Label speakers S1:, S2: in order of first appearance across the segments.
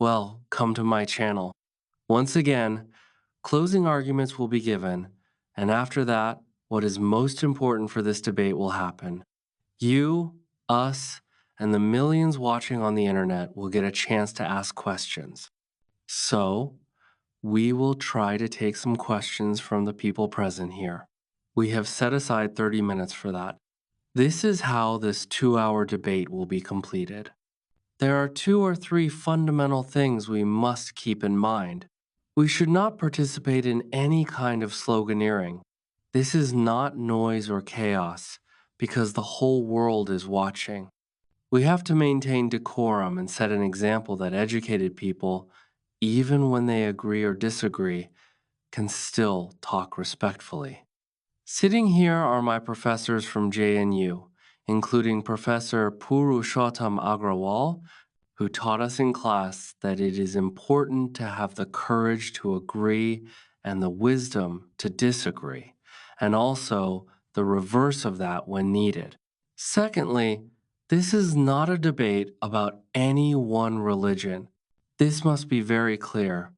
S1: Well, come to my channel. Once again, closing arguments will be given, and after that, what is most important for this debate will happen. You, us, and the millions watching on the internet will get a chance to ask questions. So, we will try to take some questions from the people present here. We have set aside 30 minutes for that. This is how this 2-hour debate will be completed. There are 2 or 3 fundamental things we must keep in mind. We should not participate in any kind of sloganeering. This is not noise or chaos, because the whole world is watching. We have to maintain decorum and set an example that educated people, even when they agree or disagree, can still talk respectfully. Sitting here are my professors from JNU, including Professor Purushottam Agrawal, who taught us in class that it is important to have the courage to agree and the wisdom to disagree, and also the reverse of that when needed. Secondly, this is not a debate about any one religion. This must be very clear.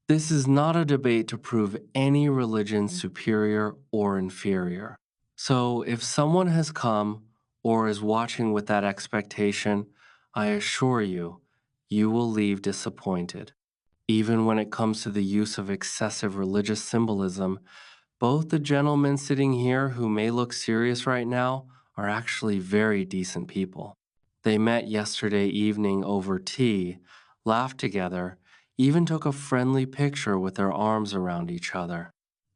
S1: This is not a debate to prove any religion superior or inferior. So if someone has come or is watching with that expectation, I assure you, you will leave disappointed. Even when it comes to the use of excessive religious symbolism, both the gentlemen sitting here who may look serious right now are actually very decent people. They met yesterday evening over tea, laughed together, even took a friendly picture with their arms around each other.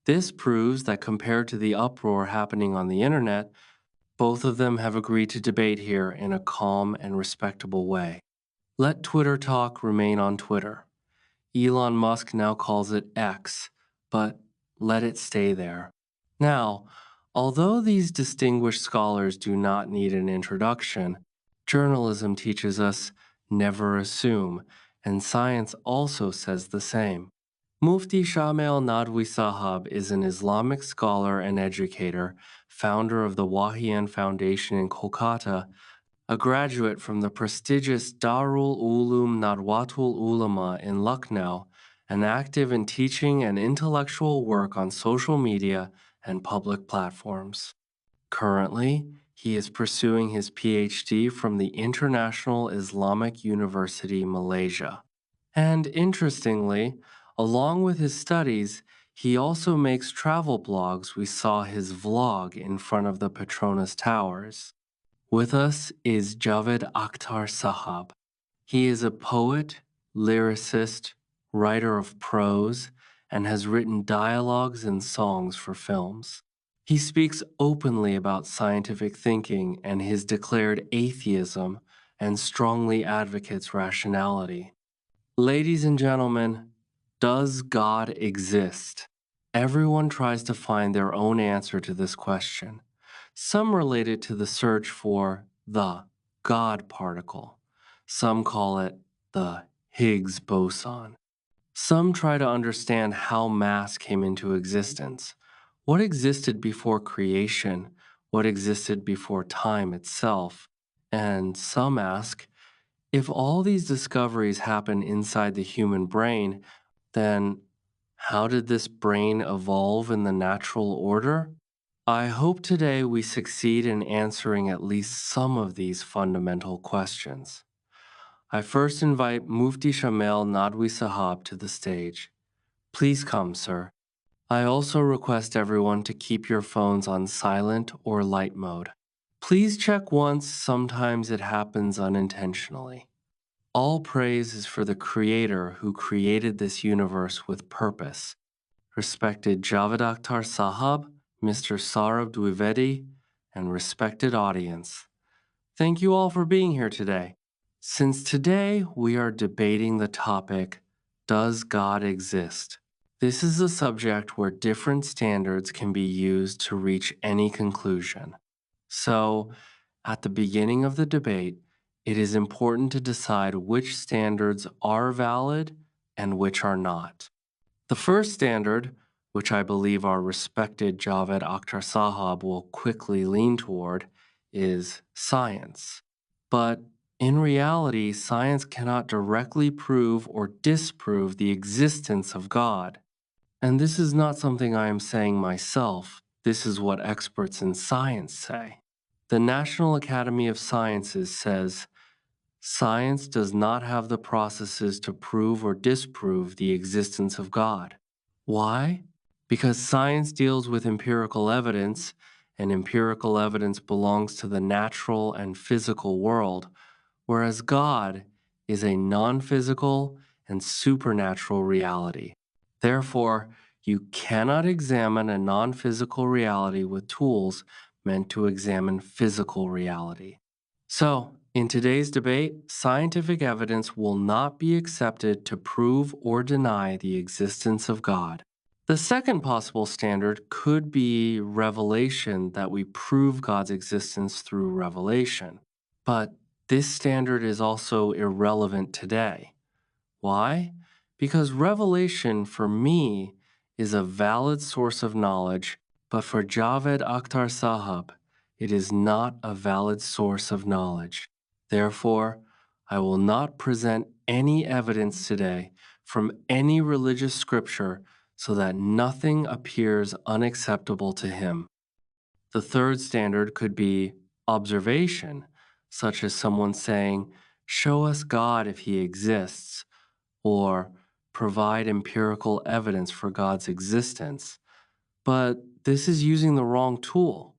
S1: This proves that compared to the uproar happening on the internet, both of them have agreed to debate here in a calm and respectable way. Let Twitter talk remain on Twitter. Elon Musk now calls it X, but let it stay there. Now, although these distinguished scholars do not need an introduction, journalism teaches us never assume, and science also says the same. Mufti Shamail Nadwi Sahab is an Islamic scholar and educator, founder of the Wahiyan Foundation in Kolkata, a graduate from the prestigious Darul Uloom Nadwatul Ulama in Lucknow, and active in teaching and intellectual work on social media and public platforms. Currently, he is pursuing his PhD from the International Islamic University, Malaysia. And interestingly, along with his studies, he also makes travel blogs. We saw his vlog in front of the Petronas Towers. With us is Javed Akhtar Sahab. He is a poet, lyricist, writer of prose, and has written dialogues and songs for films. He speaks openly about scientific thinking and his declared atheism and strongly advocates rationality. Ladies and gentlemen, does God exist? Everyone tries to find their own answer to this question. Some relate it to the search for the God particle. Some call it the Higgs boson. Some try to understand how mass came into existence. What existed before creation? What existed before time itself? And some ask, if all these discoveries happen inside the human brain, then how did this brain evolve in the natural order? I hope today we succeed in answering at least some of these fundamental questions. I first invite Mufti Shamail Nadwi Sahab to the stage. Please come, sir. I also request everyone to keep your phones on silent or light mode. Please check once, sometimes it happens unintentionally. All praise is for the Creator who created this universe with purpose. Respected Javed Akhtar Sahab, Mr. Saurabh Dwivedi, and respected audience. Thank you all for being here today. Since today we are debating the topic, does God exist? This is a subject where different standards can be used to reach any conclusion. So, at the beginning of the debate, it is important to decide which standards are valid and which are not. The first standard, which I believe our respected Javed Akhtar Sahab will quickly lean toward, is science. But In reality, science cannot directly prove or disprove the existence of God. And this is not something I am saying myself. This is what experts in science say. The National Academy of Sciences says science does not have the processes to prove or disprove the existence of God. Why? Because science deals with empirical evidence, and empirical evidence belongs to the natural and physical world, whereas God is a non physical and supernatural reality. Therefore, you cannot examine a non physical reality with tools meant to examine physical reality. So, in today's debate, scientific evidence will not be accepted to prove or deny the existence of God. The second possible standard could be revelation, that we prove God's existence through revelation. But this standard is also irrelevant today. Why? Because revelation for me is a valid source of knowledge, but for Javed Akhtar Sahab, it is not a valid source of knowledge. Therefore, I will not present any evidence today from any religious scripture so that nothing appears unacceptable to him. The third standard could be observation, such as someone saying, "Show us God if he exists," or provide empirical evidence for God's existence. But this is using the wrong tool.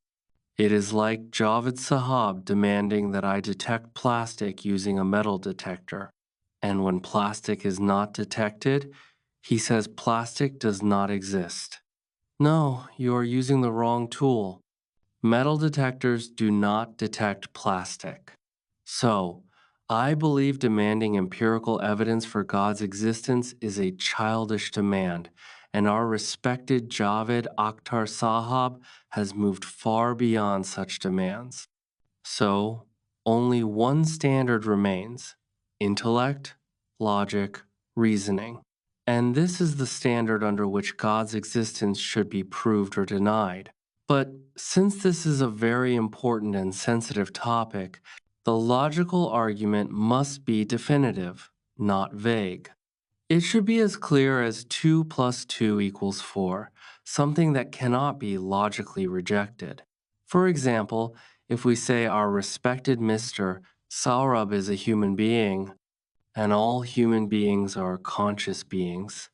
S1: It is like Javed Sahab demanding that I detect plastic using a metal detector. And when plastic is not detected, he says plastic does not exist. No, you are using the wrong tool. Metal detectors do not detect plastic. So, I believe demanding empirical evidence for God's existence is a childish demand, and our respected Javed Akhtar Sahab has moved far beyond such demands. So, only one standard remains: intellect, logic, reasoning. And this is the standard under which God's existence should be proved or denied. But since this is a very important and sensitive topic, the logical argument must be definitive, not vague. It should be as clear as 2 plus 2 equals 4, something that cannot be logically rejected. For example, if we say our respected Mr. Saurabh is a human being, and all human beings are conscious beings,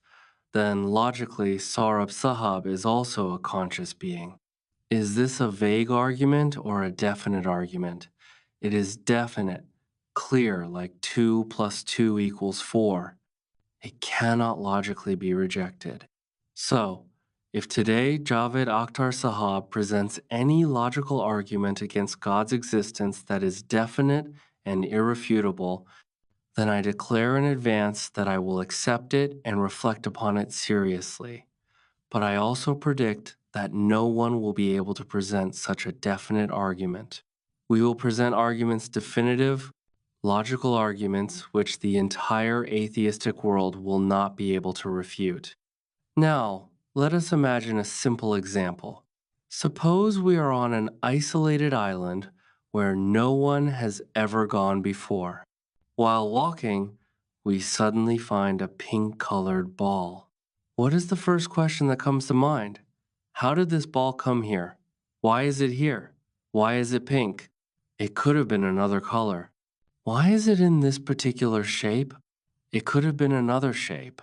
S1: then logically Saurabh Sahab is also a conscious being. Is this a vague argument or a definite argument? It is definite, clear, like 2 plus 2 equals 4. It cannot logically be rejected. So, if today Javed Akhtar Sahab presents any logical argument against God's existence that is definite and irrefutable, then I declare in advance that I will accept it and reflect upon it seriously. But I also predict that no one will be able to present such a definite argument. We will present arguments definitive, logical arguments which the entire atheistic world will not be able to refute. Now, let us imagine a simple example. Suppose we are on an isolated island where no one has ever gone before. While walking, we suddenly find a pink-colored ball. What is the first question that comes to mind? How did this ball come here? Why is it here? Why is it pink? It could have been another color. Why is it in this particular shape? It could have been another shape.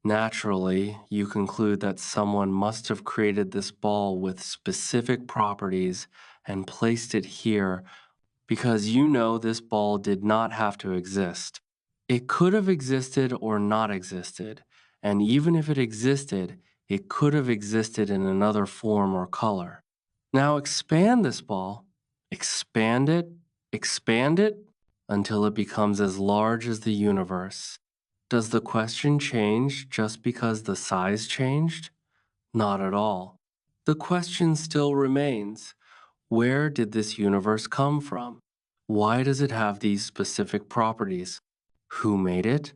S1: Naturally, you conclude that someone must have created this ball with specific properties and placed it here because you know this ball did not have to exist. It could have existed or not existed, and even if it existed, it could have existed in another form or color. Now expand this ball, expand it until it becomes as large as the universe. Does the question change just because the size changed? Not at all. The question still remains: where did this universe come from? Why does it have these specific properties? Who made it?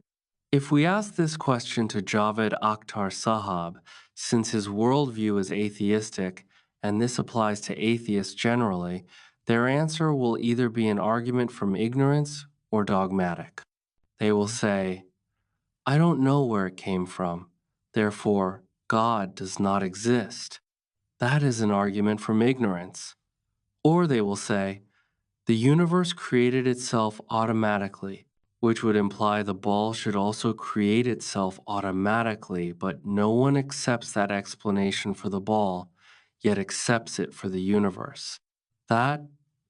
S1: If we ask this question to Javed Akhtar Sahab, since his worldview is atheistic, and this applies to atheists generally, their answer will either be an argument from ignorance or dogmatic. They will say, I don't know where it came from, therefore God does not exist. That is an argument from ignorance. Or they will say, the universe created itself automatically, which would imply the ball should also create itself automatically, but no one accepts that explanation for the ball, yet accepts it for the universe. That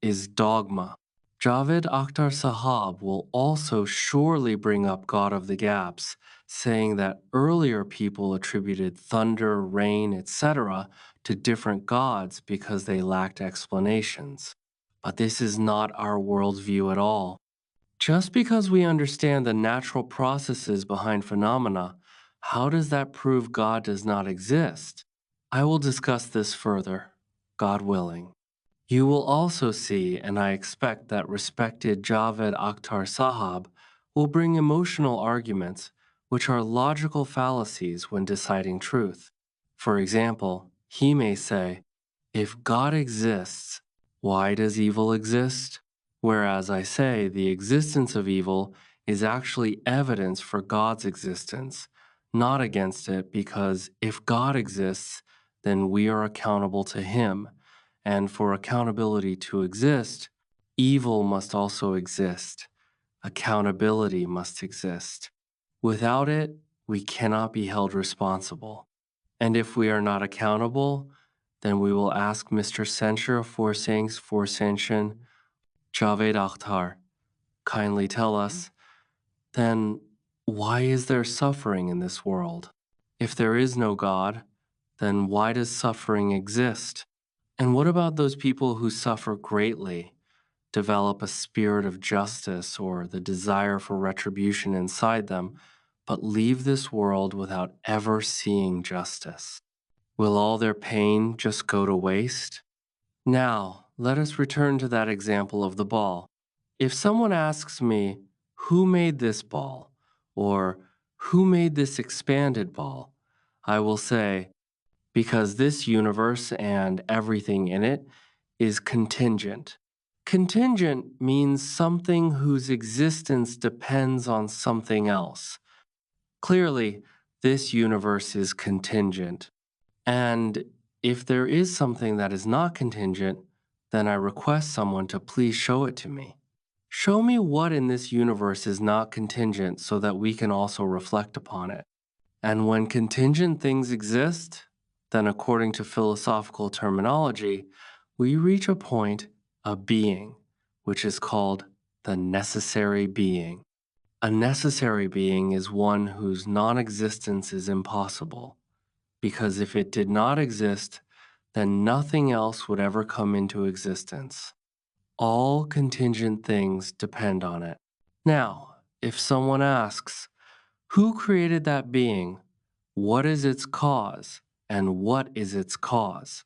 S1: is dogma. Javed Akhtar Sahab will also surely bring up God of the Gaps, saying that earlier people attributed thunder, rain, etc. to different gods because they lacked explanations. But this is not our worldview at all. Just because we understand the natural processes behind phenomena, how does that prove God does not exist? I will discuss this further, God willing. You will also see, and I expect that respected Javed Akhtar Sahab will bring emotional arguments, which are logical fallacies when deciding truth. For example, he may say, if God exists, why does evil exist? Whereas I say the existence of evil is actually evidence for God's existence, not against it, because if God exists, then we are accountable to Him. And for accountability to exist, evil must also exist. Accountability must exist. Without it, we cannot be held responsible. And if we are not accountable, then we will ask Mr. Censure for Sayings for Sanction, Javed Akhtar, kindly tell us, then why is there suffering in this world? If there is no God, then why does suffering exist? And what about those people who suffer greatly, develop a spirit of justice or the desire for retribution inside them, but leave this world without ever seeing justice? Will all their pain just go to waste? Now, let us return to that example of the ball. If someone asks me, who made this ball? Or who made this expanded ball? I will say, because this universe and everything in it is contingent. Contingent means something whose existence depends on something else. Clearly, this universe is contingent. And if there is something that is not contingent, then I request someone to please show it to me. Show me what in this universe is not contingent so that we can also reflect upon it. And when contingent things exist, then according to philosophical terminology, we reach a point, a being, which is called the necessary being. A necessary being is one whose non-existence is impossible, because if it did not exist, then nothing else would ever come into existence. All contingent things depend on it. Now, if someone asks, who created that being? What is its cause? And what is its cause?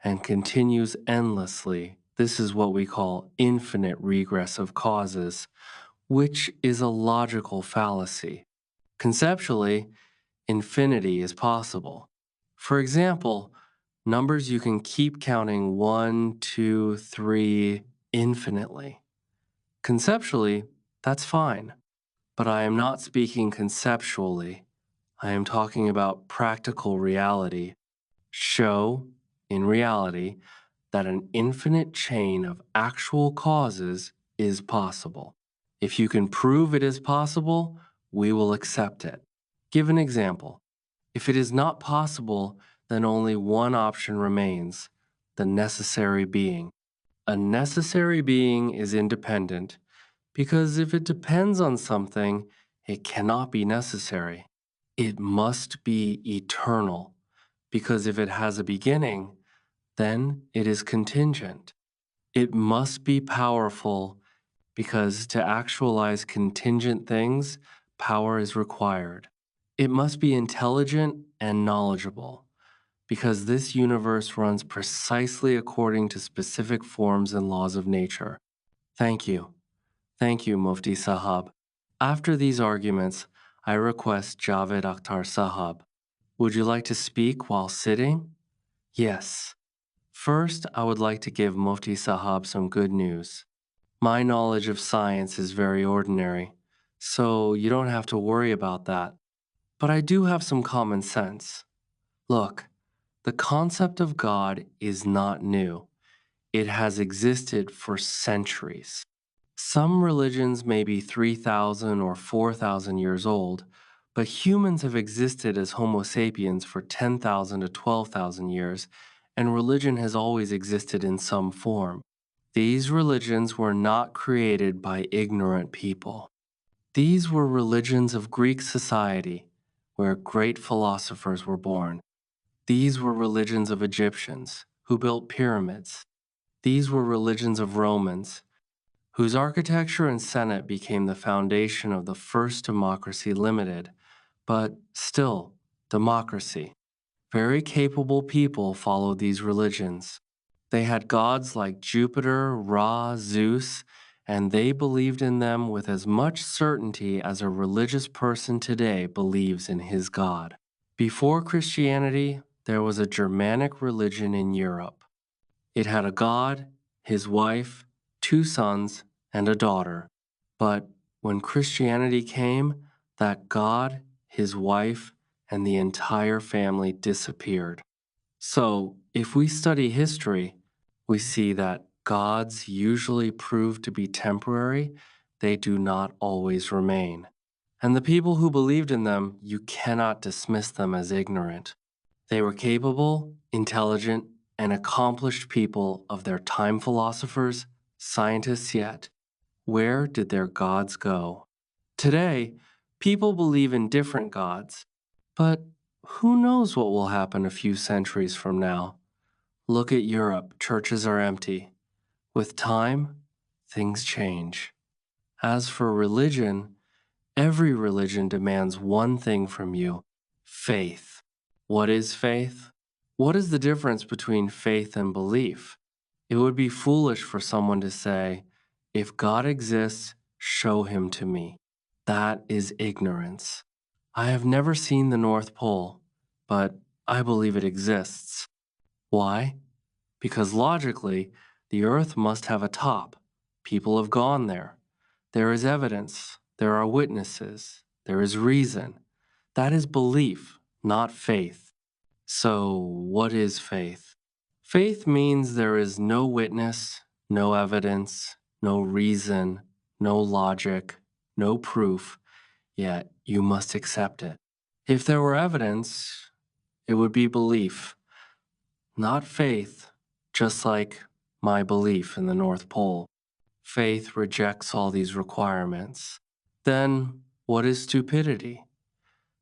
S1: And continues endlessly. This is what we call infinite regress of causes, which is a logical fallacy. Conceptually, infinity is possible. For example, numbers you can keep counting 1, 2, 3 infinitely. Conceptually, that's fine. But I am not speaking conceptually. I am talking about practical reality. Show, in reality, that an infinite chain of actual causes is possible. If you can prove it is possible, we will accept it. Give an example. If it is not possible, then only one option remains, the necessary being. A necessary being is independent because if it depends on something, it cannot be necessary. It must be eternal because if it has a beginning, then it is contingent. It must be powerful because to actualize contingent things, power is required. It must be intelligent and knowledgeable because this universe runs precisely according to specific forms and laws of nature. Thank you. Thank you, Mufti Sahab. After these arguments, I request Javed Akhtar Sahab. Would you like to speak while sitting? Yes. First, I would like to give Mufti Sahab some good news. My knowledge of science is very ordinary, so you don't have to worry about that. But I do have some common sense. Look, the concept of God is not new. It has existed for centuries. Some religions may be 3,000 or 4,000 years old, but humans have existed as Homo sapiens for 10,000 to 12,000 years, and religion has always existed in some form. These religions were not created by ignorant people. These were religions of Greek society, where great philosophers were born. These were religions of Egyptians, who built pyramids. These were religions of Romans, whose architecture and senate became the foundation of the first democracy limited, but still, democracy. Very capable people followed these religions. They had gods like Jupiter, Ra, Zeus, and they believed in them with as much certainty as a religious person today believes in his God. Before Christianity, there was a Germanic religion in Europe. It had a god, his wife, two sons, and a daughter. But when Christianity came, that god, his wife, and the entire family disappeared. So, if we study history, we see that gods usually prove to be temporary, they do not always remain. And the people who believed in them, you cannot dismiss them as ignorant. They were capable, intelligent, and accomplished people of their time philosophers, scientists yet. Where did their gods go? Today, people believe in different gods, but who knows what will happen a few centuries from now? Look at Europe, churches are empty. With time, things change. As for religion, every religion demands one thing from you: faith. What is faith? What is the difference between faith and belief? It would be foolish for someone to say, if God exists, show him to me. That is ignorance. I have never seen the North Pole, but I believe it exists. Why? Because logically, the Earth must have a top. People have gone there. There is evidence. There are witnesses. There is reason. That is belief, not faith. So, what is faith? Faith means there is no witness, no evidence, no reason, no logic, no proof, yet you must accept it. If there were evidence, it would be belief, not faith, just like my belief in the North Pole. Faith rejects all these requirements. Then, what is stupidity?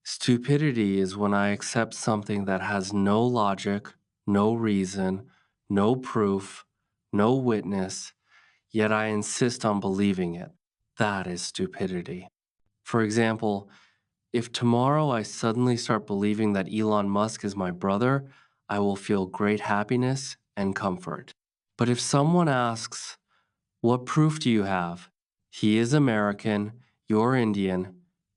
S1: Stupidity is when I accept something that has no logic, no reason, no proof, no witness, yet I insist on believing it. That is stupidity. For example, if tomorrow I suddenly start believing that Elon Musk is my brother, I will feel great happiness and comfort. But if someone asks, what proof do you have? He is American, you're Indian,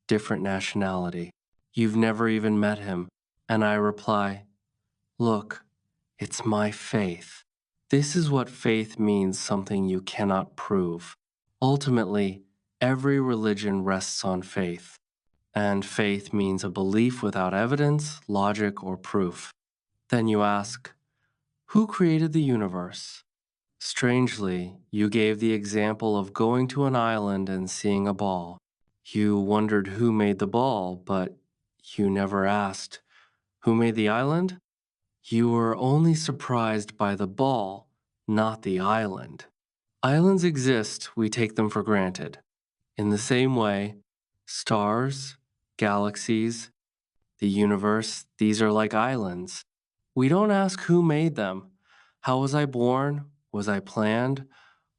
S1: different nationality. You've never even met him. And I reply, look, it's my faith. This is what faith means, something you cannot prove. Ultimately, every religion rests on faith. And faith means a belief without evidence, logic, or proof. Then you ask, who created the universe? Strangely, you gave the example of going to an island and seeing a ball. You wondered who made the ball, but you never asked, who made the island? You were only surprised by the ball, not the island. Islands exist, we take them for granted. In the same way, stars, galaxies, the universe, these are like islands. We don't ask who made them. How was I born? Was I planned?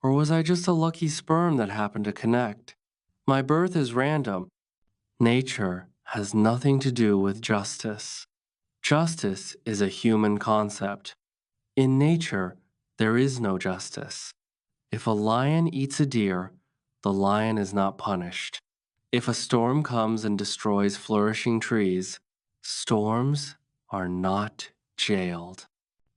S1: Or was I just a lucky sperm that happened to connect? My birth is random. Nature has nothing to do with justice. Justice is a human concept. In nature, there is no justice. If a lion eats a deer, the lion is not punished. If a storm comes and destroys flourishing trees, storms are not jailed.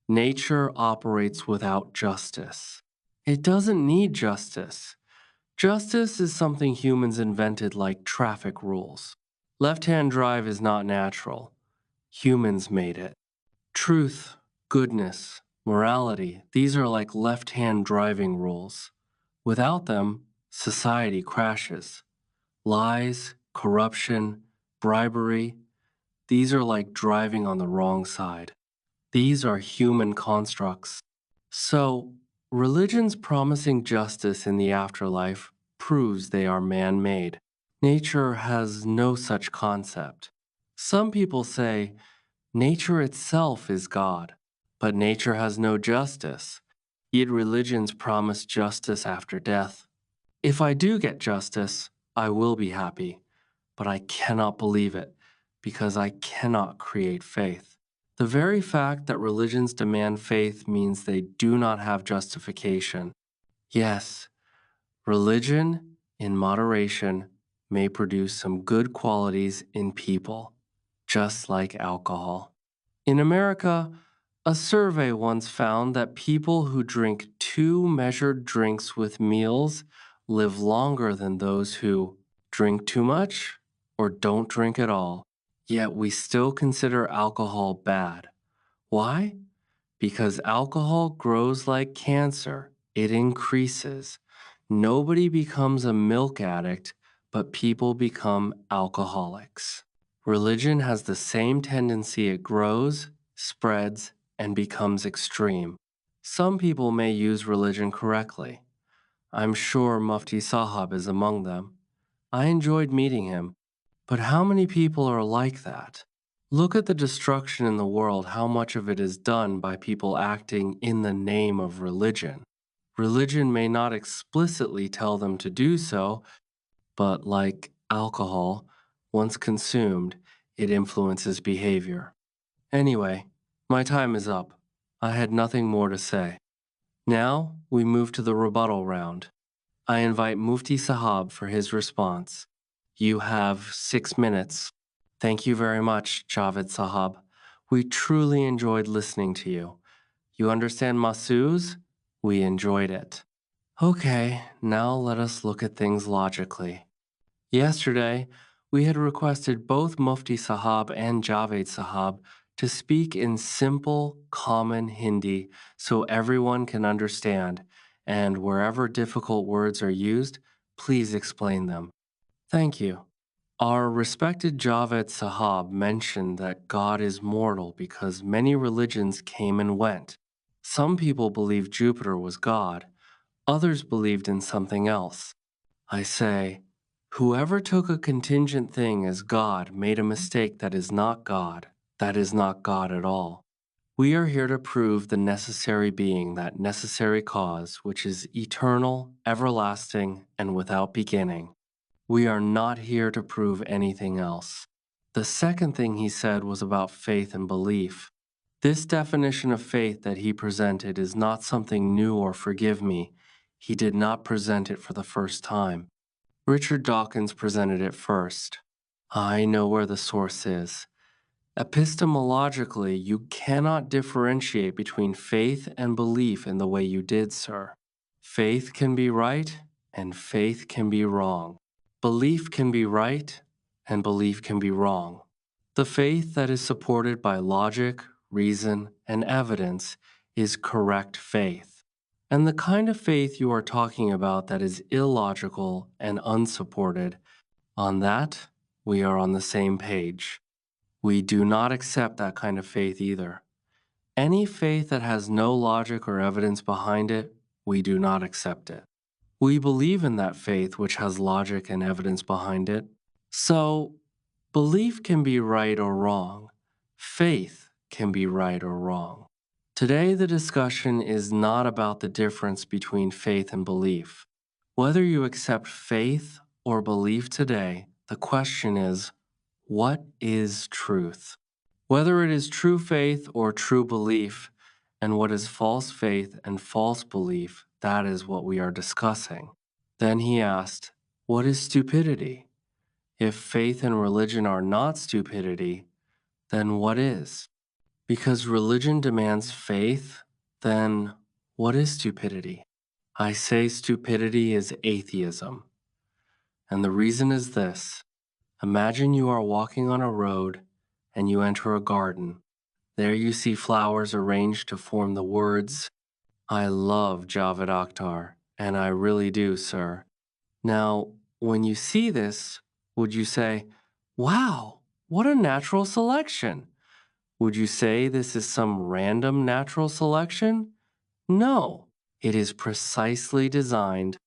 S1: Nature operates without justice. It doesn't need justice. Justice is something humans invented like traffic rules. Left-hand drive is not natural. Humans made it. Truth, goodness, morality, these are like left-hand driving rules. Without them, society crashes. Lies, corruption, bribery, these are like driving on the wrong side. These are human constructs. So, religions promising justice in the afterlife proves they are man-made. Nature has no such concept. Some people say nature itself is God, but nature has no justice. Yet religions promise justice after death. If I do get justice, I will be happy, but I cannot believe it because I cannot create faith. The very fact that religions demand faith means they do not have justification. Yes, religion, in moderation, may produce some good qualities in people, just like alcohol. In America, a survey once found that people who drink 2 measured drinks with meals live longer than those who drink too much or don't drink at all. Yet we still consider alcohol bad. Why? Because alcohol grows like cancer. It increases. Nobody becomes a milk addict, but people become alcoholics. Religion has the same tendency. It grows, spreads, and becomes extreme. Some people may use religion correctly. I'm sure Mufti Sahab is among them. I enjoyed meeting him. But how many people are like that? Look at the destruction in the world, how much of it is done by people acting in the name of religion. Religion may not explicitly tell them to do so, but like alcohol, once consumed, it influences behavior. Anyway, my time is up. I had nothing more to say. Now we move to the rebuttal round. I invite Mufti Sahab for his response. You have 6 minutes. Thank you very much, Javed Sahab. We truly enjoyed listening to you. You understand Masuz? We enjoyed it. Okay, now let us look at things logically. Yesterday, we had requested both Mufti Sahab and Javed Sahab to speak in simple, common Hindi so everyone can understand, and wherever difficult words are used, please explain them. Thank you. Our respected Javed Sahab mentioned that God is mortal because many religions came and went. Some people believed Jupiter was God, others believed in something else. I say, whoever took a contingent thing as God made a mistake that is not God. That is not God at all. We are here to prove the necessary being, that necessary cause, which is eternal, everlasting, and without beginning. We are not here to prove anything else. The second thing he said was about faith and belief. This definition of faith that he presented is not something new, or forgive me, he did not present it for the first time. Richard Dawkins presented it first. I know where the source is. Epistemologically, you cannot differentiate between faith and belief in the way you did, sir. Faith can be right and faith can be wrong. Belief can be right and belief can be wrong. The faith that is supported by logic, reason, and evidence is correct faith. And the kind of faith you are talking about that is illogical and unsupported, on that, we are on the same page. We do not accept that kind of faith either. Any faith that has no logic or evidence behind it, we do not accept it. We believe in that faith which has logic and evidence behind it. So, belief can be right or wrong. Faith can be right or wrong. Today, the discussion is not about the difference between faith and belief. Whether you accept faith or belief today, the question is, what is truth? Whether it is true faith or true belief, and what is false faith and false belief, that is what we are discussing. Then he asked, what is stupidity? If faith and religion are not stupidity, then what is? Because religion demands faith, then what is stupidity? I say stupidity is atheism. And the reason is this. Imagine you are walking on a road and you enter a garden. There you see flowers arranged to form the words, I love Javed Akhtar, and I really do, sir. Now, when you see this, would you say, wow, what a natural selection? Would you say this is some random natural selection? No, it is precisely designed.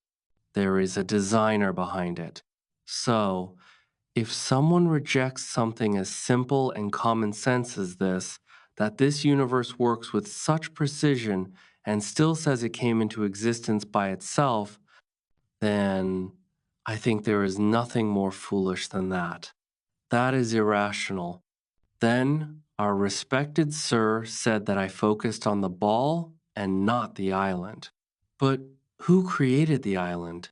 S1: There is a designer behind it. So, if someone rejects something as simple and common sense as this, that this universe works with such precision and still says it came into existence by itself, then I think there is nothing more foolish than that. That is irrational. Then our respected sir said that I focused on the ball and not the island. But who created the island?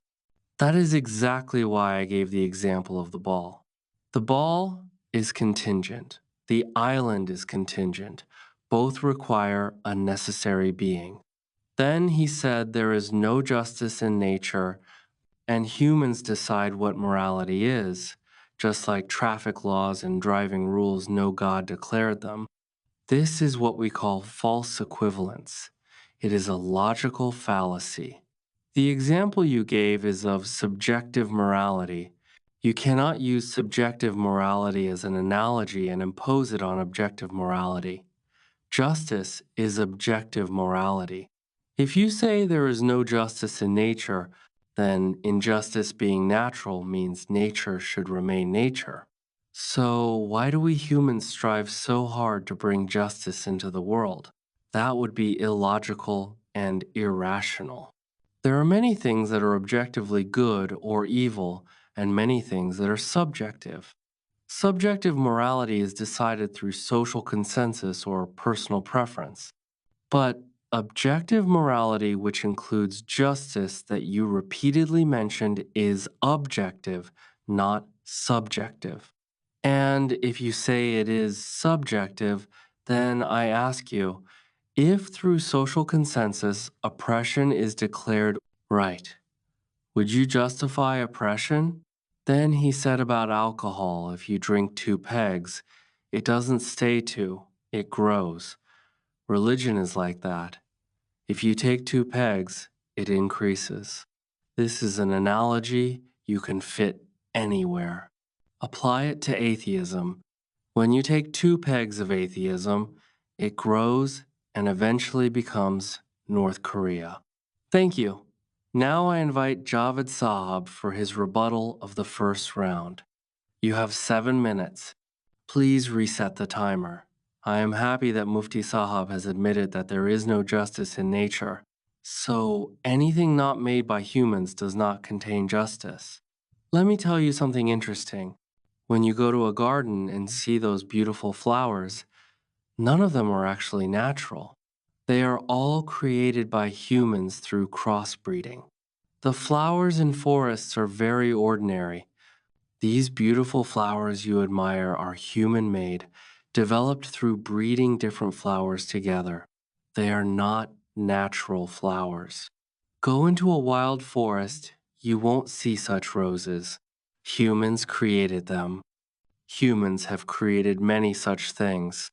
S1: That is exactly why I gave the example of the ball. The ball is contingent. The island is contingent. Both require a necessary being. Then he said there is no justice in nature, and humans decide what morality is, just like traffic laws and driving rules no God declared them. This is what we call false equivalence. It is a logical fallacy. The example you gave is of subjective morality. You cannot use subjective morality as an analogy and impose it on objective morality. Justice is objective morality. If you say there is no justice in nature, then injustice being natural means nature should remain nature. So, why do we humans strive so hard to bring justice into the world? That would be illogical and irrational. There are many things that are objectively good or evil, and many things that are subjective. Subjective morality is decided through social consensus or personal preference. But objective morality, which includes justice that you repeatedly mentioned, is objective, not subjective. And if you say it is subjective, then I ask you, if through social consensus oppression is declared right, would you justify oppression? Then he said about alcohol, if you drink 2 pegs, it doesn't stay two, it grows. Religion is like that. If you take 2 pegs, it increases. This is an analogy you can fit anywhere. Apply it to atheism. When you take 2 pegs of atheism, it grows and eventually becomes North Korea. Thank you. Now I invite Javed Sahab for his rebuttal of the first round. You have 7 minutes. Please reset the timer. I am happy that Mufti Sahab has admitted that there is no justice in nature. So anything not made by humans does not contain justice. Let me tell you something interesting. When you go to a garden and see those beautiful flowers, none of them are actually natural. They are all created by humans through crossbreeding. The flowers in forests are very ordinary. These beautiful flowers you admire are human-made, developed through breeding different flowers together. They are not natural flowers. Go into a wild forest, you won't see such roses. Humans created them. Humans have created many such things.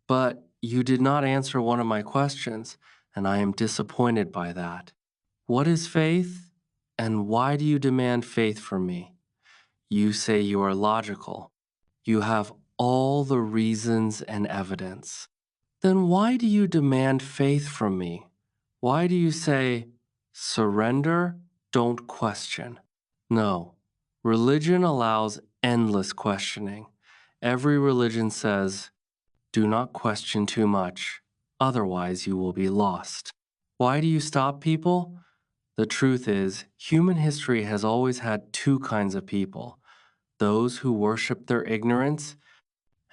S1: But you did not answer one of my questions, and I am disappointed by that. What is faith, and why do you demand faith from me? You say you are logical. You have all the reasons and evidence. Then why do you demand faith from me? Why do you say, surrender, don't question? No, religion allows endless questioning. Every religion says, do not question too much, otherwise you will be lost. Why do you stop people? The truth is, human history has always had 2 kinds of people: those who worship their ignorance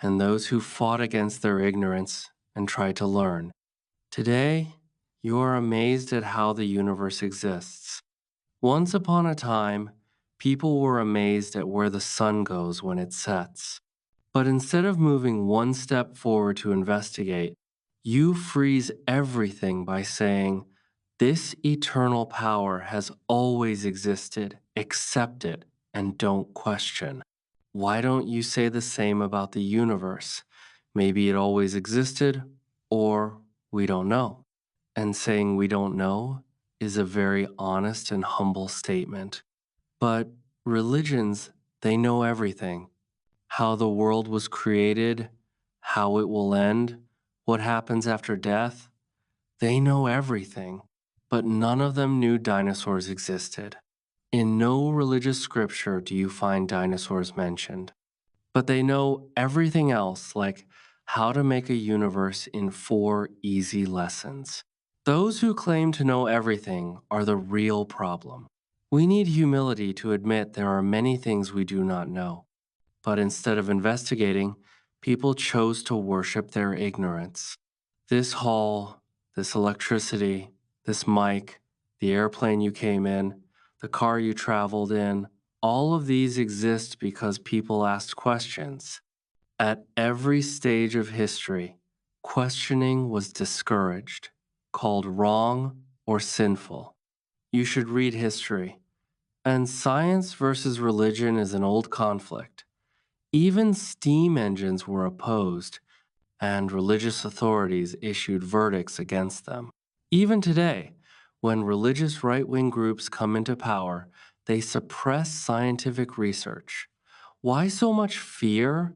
S1: and those who fought against their ignorance and tried to learn. Today, you are amazed at how the universe exists. Once upon a time, people were amazed at where the sun goes when it sets. But instead of moving one step forward to investigate, you freeze everything by saying, This eternal power has always existed. Accept it and don't question. Why don't you say the same about the universe? Maybe it always existed, or we don't know. And saying we don't know is a very honest and humble statement. But religions, they know everything: how the world was created, how it will end, what happens after death. They know everything, but none of them knew dinosaurs existed. In no religious scripture do you find dinosaurs mentioned, but they know everything else, like how to make a universe in 4 easy lessons. Those who claim to know everything are the real problem. We need humility to admit there are many things we do not know. But instead of investigating, people chose to worship their ignorance. This hall, this electricity, this mic, the airplane you came in, the car you traveled in, all of these exist because people asked questions. At every stage of history, questioning was discouraged, called wrong or sinful. You should read history. And science versus religion is an old conflict. Even steam engines were opposed, and religious authorities issued verdicts against them. Even today, when religious right wing groups come into power, they suppress scientific research. Why so much fear?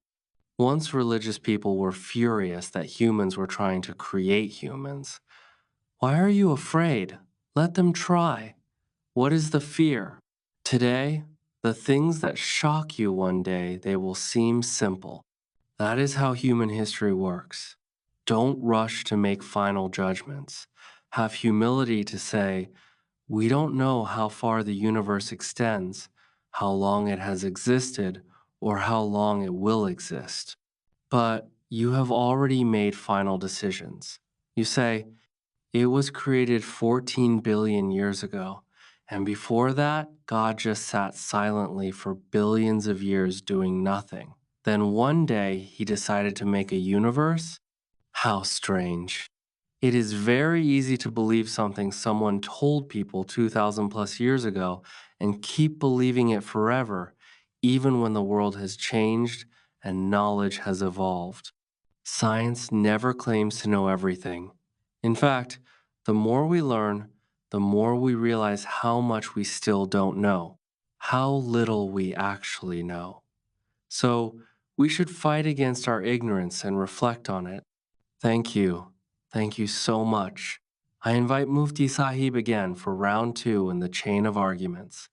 S1: Once religious people were furious that humans were trying to create humans. Why are you afraid? Let them try. What is the fear? Today, the things that shock you one day, they will seem simple. That is how human history works. Don't rush to make final judgments. Have humility to say, we don't know how far the universe extends, how long it has existed, or how long it will exist. But you have already made final decisions. You say, it was created 14 billion years ago, and before that, God just sat silently for billions of years doing nothing. Then one day, he decided to make a universe? How strange. It is very easy to believe something someone told people 2,000 plus years ago and keep believing it forever, even when the world has changed and knowledge has evolved. Science never claims to know everything. In fact, the more we learn, the more we realize how much we still don't know, how little we actually know. So, we should fight against our ignorance and reflect on it. Thank you. Thank you so much. I invite Mufti Sahib again for round 2 in the chain of arguments.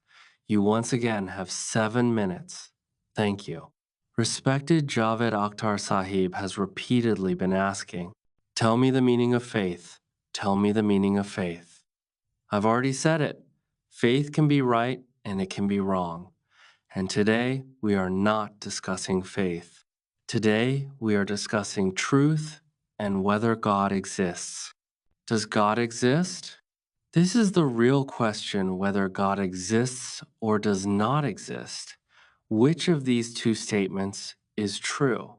S1: You once again have 7 minutes. Thank you. Respected Javed Akhtar Sahib has repeatedly been asking, tell me the meaning of faith. Tell me the meaning of faith. I've already said it. Faith can be right and it can be wrong. And today we are not discussing faith. Today we are discussing truth and whether God exists. Does God exist? This is the real question, whether God exists or does not exist. Which of these two statements is true?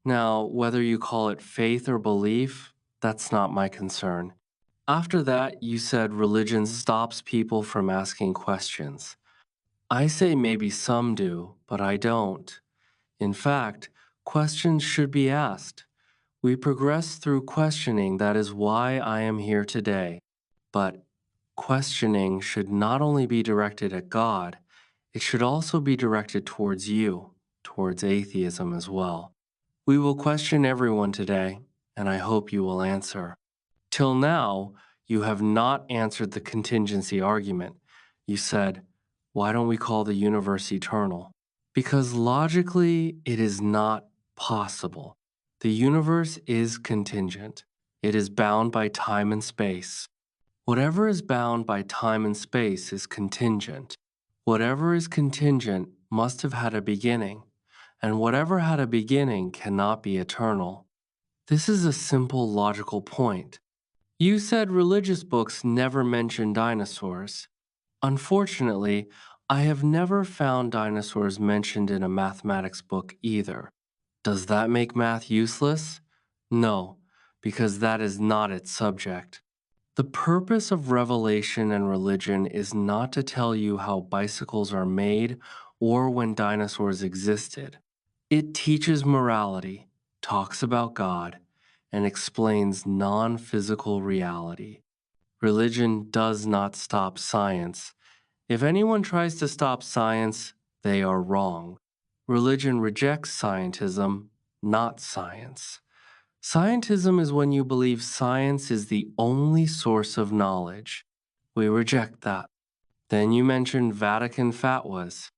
S1: Now, whether you call it faith or belief, that's not my concern. After that, you said religion stops people from asking questions. I say maybe some do, but I don't. In fact, questions should be asked. We progress through questioning, that is why I am here today. But questioning should not only be directed at God, it should also be directed towards you, towards atheism as well. We will question everyone today, and I hope you will answer. Till now, you have not answered the contingency argument. You said, why don't we call the universe eternal? Because logically, it is not possible. The universe is contingent. It is bound by time and space. Whatever is bound by time and space is contingent. Whatever is contingent must have had a beginning, and whatever had a beginning cannot be eternal. This is a simple logical point. You said religious books never mention dinosaurs. Unfortunately, I have never found dinosaurs mentioned in a mathematics book either. Does that make math useless? No, because that is not its subject. The purpose of revelation and religion is not to tell you how bicycles are made or when dinosaurs existed. It teaches morality, talks about God, and explains non physical reality. Religion does not stop science. If anyone tries to stop science, they are wrong. Religion rejects scientism, not science. Scientism is when you believe science is the only source of knowledge. We reject that. Then you mentioned Vatican fatwas.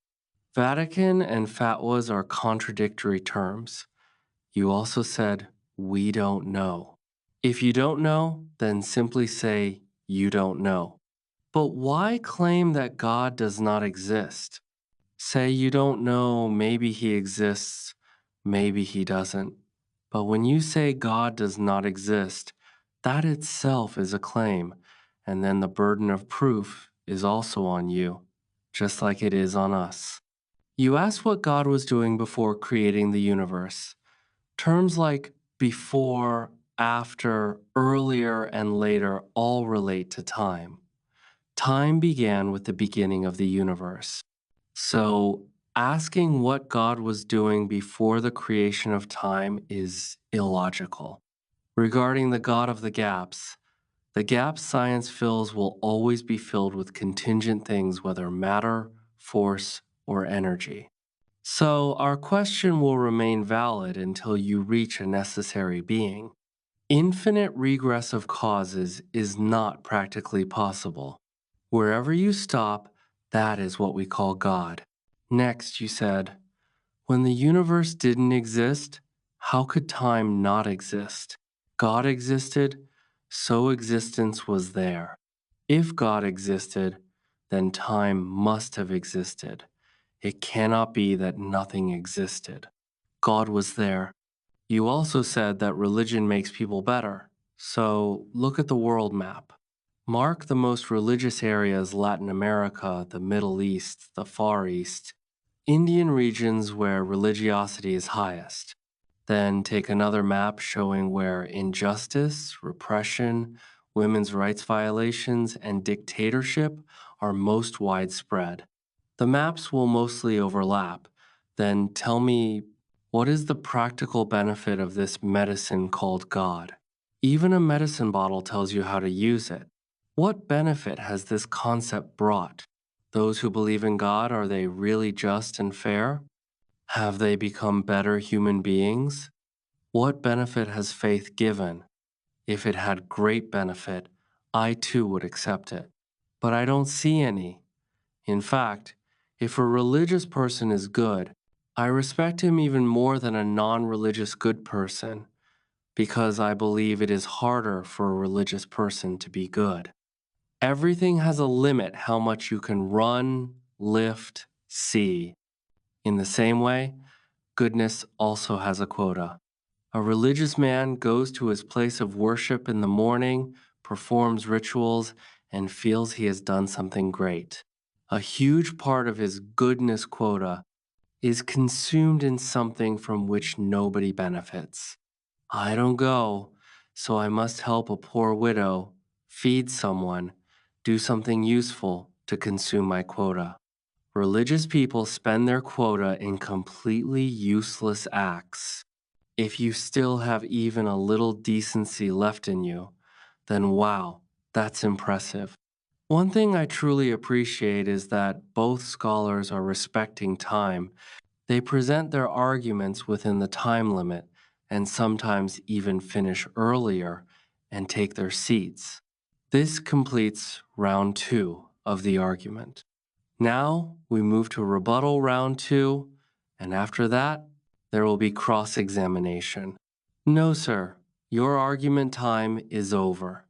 S1: Vatican and fatwas are contradictory terms. You also said, we don't know. If you don't know, then simply say, you don't know. But why claim that God does not exist? Say you don't know, maybe he exists, maybe he doesn't. But when you say God does not exist, that itself is a claim, and then the burden of proof is also on you, just like it is on us. You asked what God was doing before creating the universe. Terms like before, after, earlier, and later all relate to time. Time began with the beginning of the universe. So, asking what God was doing before the creation of time is illogical. Regarding the God of the gaps science fills will always be filled with contingent things, whether matter, force, or energy. So, our question will remain valid until you reach a necessary being. Infinite regress of causes is not practically possible. Wherever you stop, that is what we call God. Next, you said, when the universe didn't exist, how could time not exist? God existed, so existence was there. If God existed, then time must have existed. It cannot be that nothing existed. God was there. You also said that religion makes people better. So look at the world map. Mark the most religious areas: Latin America, the Middle East, the Far East, Indian regions where religiosity is highest. Then take another map showing where injustice, repression, women's rights violations, and dictatorship are most widespread. The maps will mostly overlap. Then tell me, what is the practical benefit of this medicine called God? Even a medicine bottle tells you how to use it. What benefit has this concept brought? Those who believe in God, are they really just and fair? Have they become better human beings? What benefit has faith given? If it had great benefit, I too would accept it. But I don't see any. In fact, if a religious person is good, I respect him even more than a non religious good person, because I believe it is harder for a religious person to be good. Everything has a limit how much you can run, lift, see. In the same way, goodness also has a quota. A religious man goes to his place of worship in the morning, performs rituals, and feels he has done something great. A huge part of his goodness quota is consumed in something from which nobody benefits. I don't go, so I must help a poor widow, feed someone, do something useful to consume my quota. Religious people spend their quota in completely useless acts. If you still have even a little decency left in you, then wow, that's impressive. One thing I truly appreciate is that both scholars are respecting time. They present their arguments within the time limit and sometimes even finish earlier and take their seats. This completes round 2 of the argument. Now we move to rebuttal round 2, and after that, there will be cross-examination. No, sir, your argument time is over.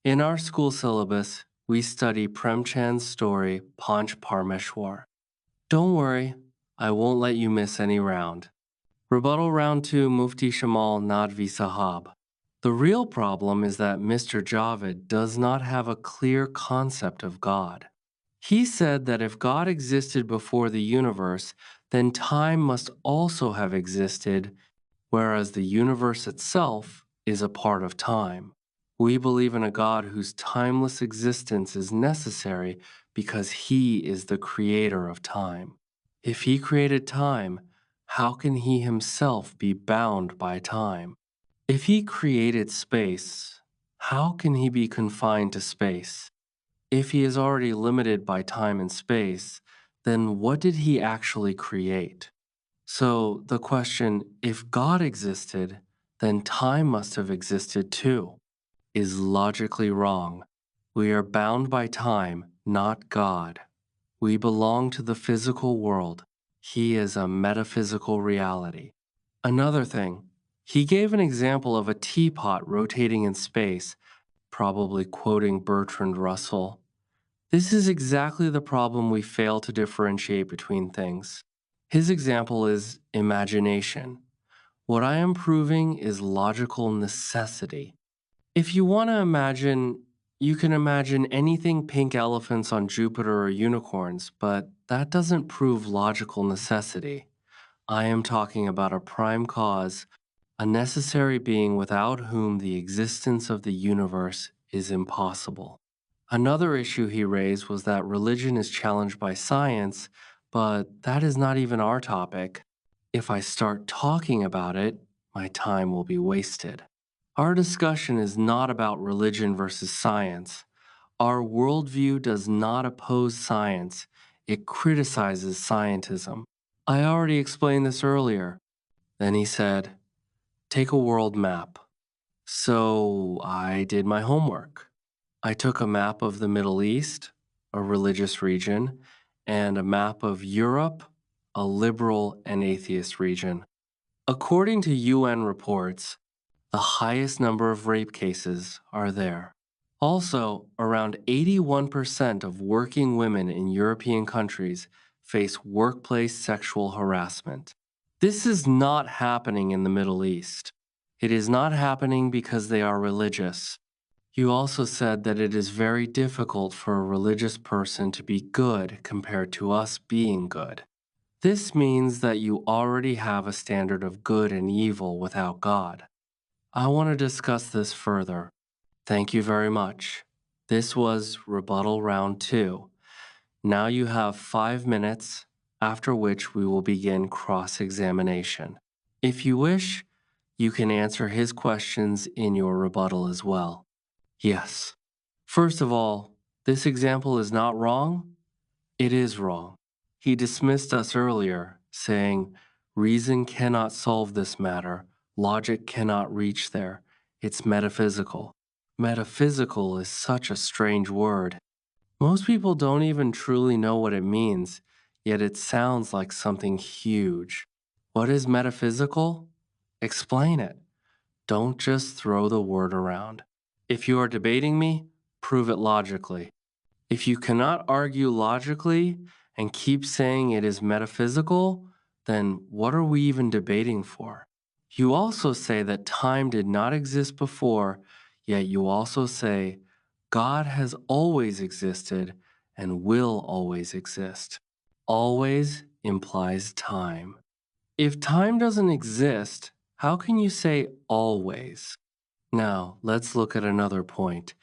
S1: In our school syllabus, we study Premchand's story Panch Parmeshwar. Don't worry, I won't let you miss any round. Rebuttal round 2, Mufti Shamail Nadwi Sahab. The real problem is that Mr. Javed does not have a clear concept of God. He said that if God existed before the universe, then time must also have existed, whereas the universe itself is a part of time. We believe in a God whose timeless existence is necessary because he is the creator of time. If he created time, how can he himself be bound by time? If he created space, how can he be confined to space? If he is already limited by time and space, then what did he actually create? So the question, if God existed, then time must have existed too, is logically wrong. We are bound by time, not God. We belong to the physical world. He is a metaphysical reality. Another thing, he gave an example of a teapot rotating in space, probably quoting Bertrand Russell. This is exactly the problem we fail to differentiate between things. His example is imagination. What I am proving is logical necessity. If you want to imagine, you can imagine anything pink elephants on Jupiter or unicorns, but that doesn't prove logical necessity. I am talking about a prime cause, a necessary being without whom the existence of the universe is impossible. Another issue he raised was that religion is challenged by science, but that is not even our topic. If I start talking about it, my time will be wasted. Our discussion is not about religion versus science. Our worldview does not oppose science, it criticizes scientism. I already explained this earlier. Then he said, take a world map. So I did my homework. I took a map of the Middle East, a religious region, and a map of Europe, a liberal and atheist region. According to UN reports, the highest number of rape cases are there. Also, around 81% of working women in European countries face workplace sexual harassment. This is not happening in the Middle East. It is not happening because they are religious. You also said that it is very difficult for a religious person to be good compared to us being good. This means that you already have a standard of good and evil without God. I want to discuss this further. Thank you very much. This was rebuttal round 2. Now you have 5 minutes, after which we will begin cross-examination. If you wish, you can answer his questions in your rebuttal as well. Yes. First of all, this example is not wrong. It is wrong. He dismissed us earlier, saying, reason cannot solve this matter, logic cannot reach there. It's metaphysical. Metaphysical is such a strange word. Most people don't even truly know what it means, yet it sounds like something huge. What is metaphysical? Explain it. Don't just throw the word around. If you are debating me, prove it logically. If you cannot argue logically and keep saying it is metaphysical, then what are we even debating for? You also say that time did not exist before, yet you also say God has always existed and will always exist. Always implies time. If time doesn't exist, how can you say always? Now, let's look at another point.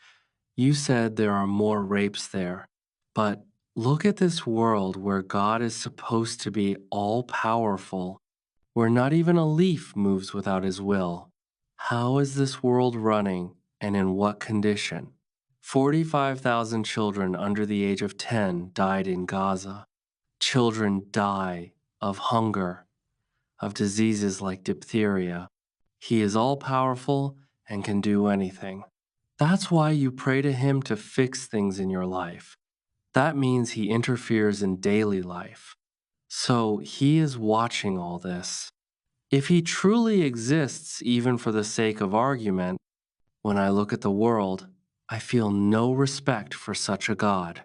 S1: You said there are more rapes there, but look at this world where God is supposed to be all powerful, where not even a leaf moves without his will. How is this world running and in what condition? 45,000 children under the age of 10 died in Gaza. Children die of hunger, of diseases like diphtheria. He is all powerful and can do anything. That's why you pray to him to fix things in your life. That means he interferes in daily life. So he is watching all this. If he truly exists, even for the sake of argument, when I look at the world, I feel no respect for such a God.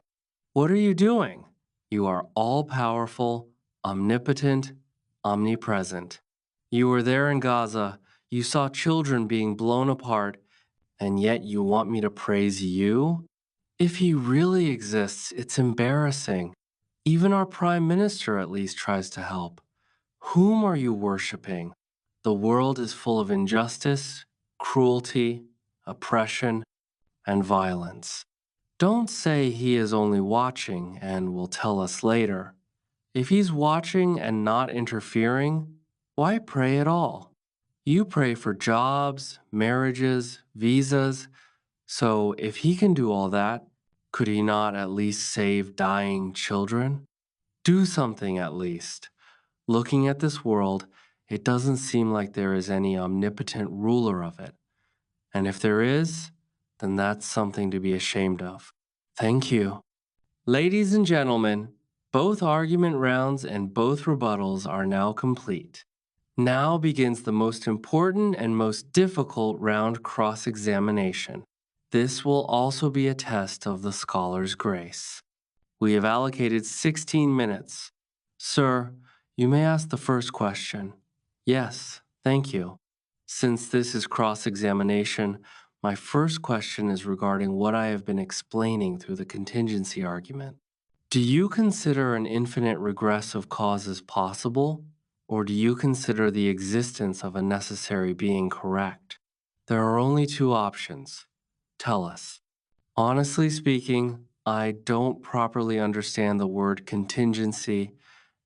S1: What are you doing? You are all powerful, omnipotent, omnipresent. You were there in Gaza. You saw children being blown apart, and yet you want me to praise you? If he really exists, it's embarrassing. Even our prime minister at least tries to help. Whom are you worshiping? The world is full of injustice, cruelty, oppression, and violence. Don't say he is only watching and will tell us later. If he's watching and not interfering, why pray at all? You pray for jobs, marriages, visas. So if he can do all that, could he not at least save dying children? Do something at least. Looking at this world, it doesn't seem like there is any omnipotent ruler of it. And if there is, then that's something to be ashamed of. Thank you. Ladies and gentlemen, both argument rounds and both rebuttals are now complete. Now begins the most important and most difficult round cross-examination. This will also be a test of the scholar's grace. We have allocated 16 minutes. Sir, you may ask the first question. Yes, thank you. Since this is cross-examination, my first question is regarding what I have been explaining through the contingency argument. Do you consider an infinite regress of causes possible, or do you consider the existence of a necessary being correct? There are only two options. Tell us. Honestly speaking, I don't properly understand the word contingency,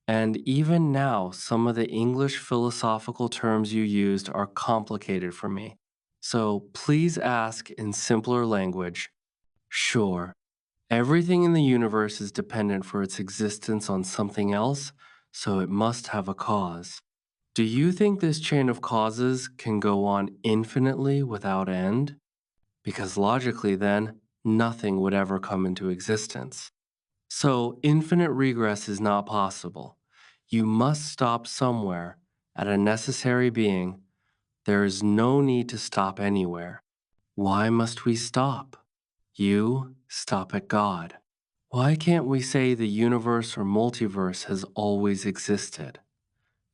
S1: and even now, some of the English philosophical terms you used are complicated for me. So please ask in simpler language. Sure, everything in the universe is dependent for its existence on something else, so it must have a cause. Do you think this chain of causes can go on infinitely without end? Because logically, then, nothing would ever come into existence. So, infinite regress is not possible. You must stop somewhere, at a necessary being. There is no need to stop anywhere. Why must we stop? You stop at God. Why can't we say the universe or multiverse has always existed?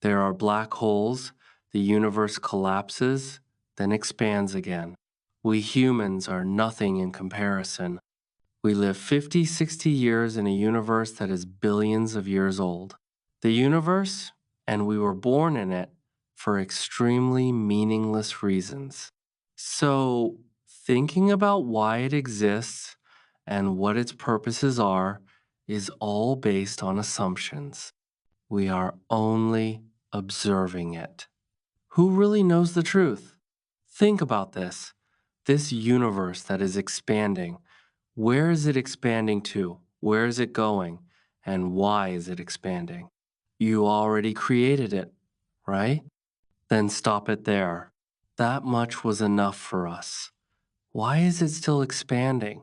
S1: There are black holes, the universe collapses, then expands again. We humans are nothing in comparison. We live 50, 60 years in a universe that is billions of years old. The universe, and we were born in it for extremely meaningless reasons. So, thinking about why it exists and what its purposes are is all based on assumptions. We are only observing it. Who really knows the truth? Think about this. This universe that is expanding, where is it expanding to? Where is it going? And why is it expanding? You already created it, right? Then stop it there. That much was enough for us. Why is it still expanding?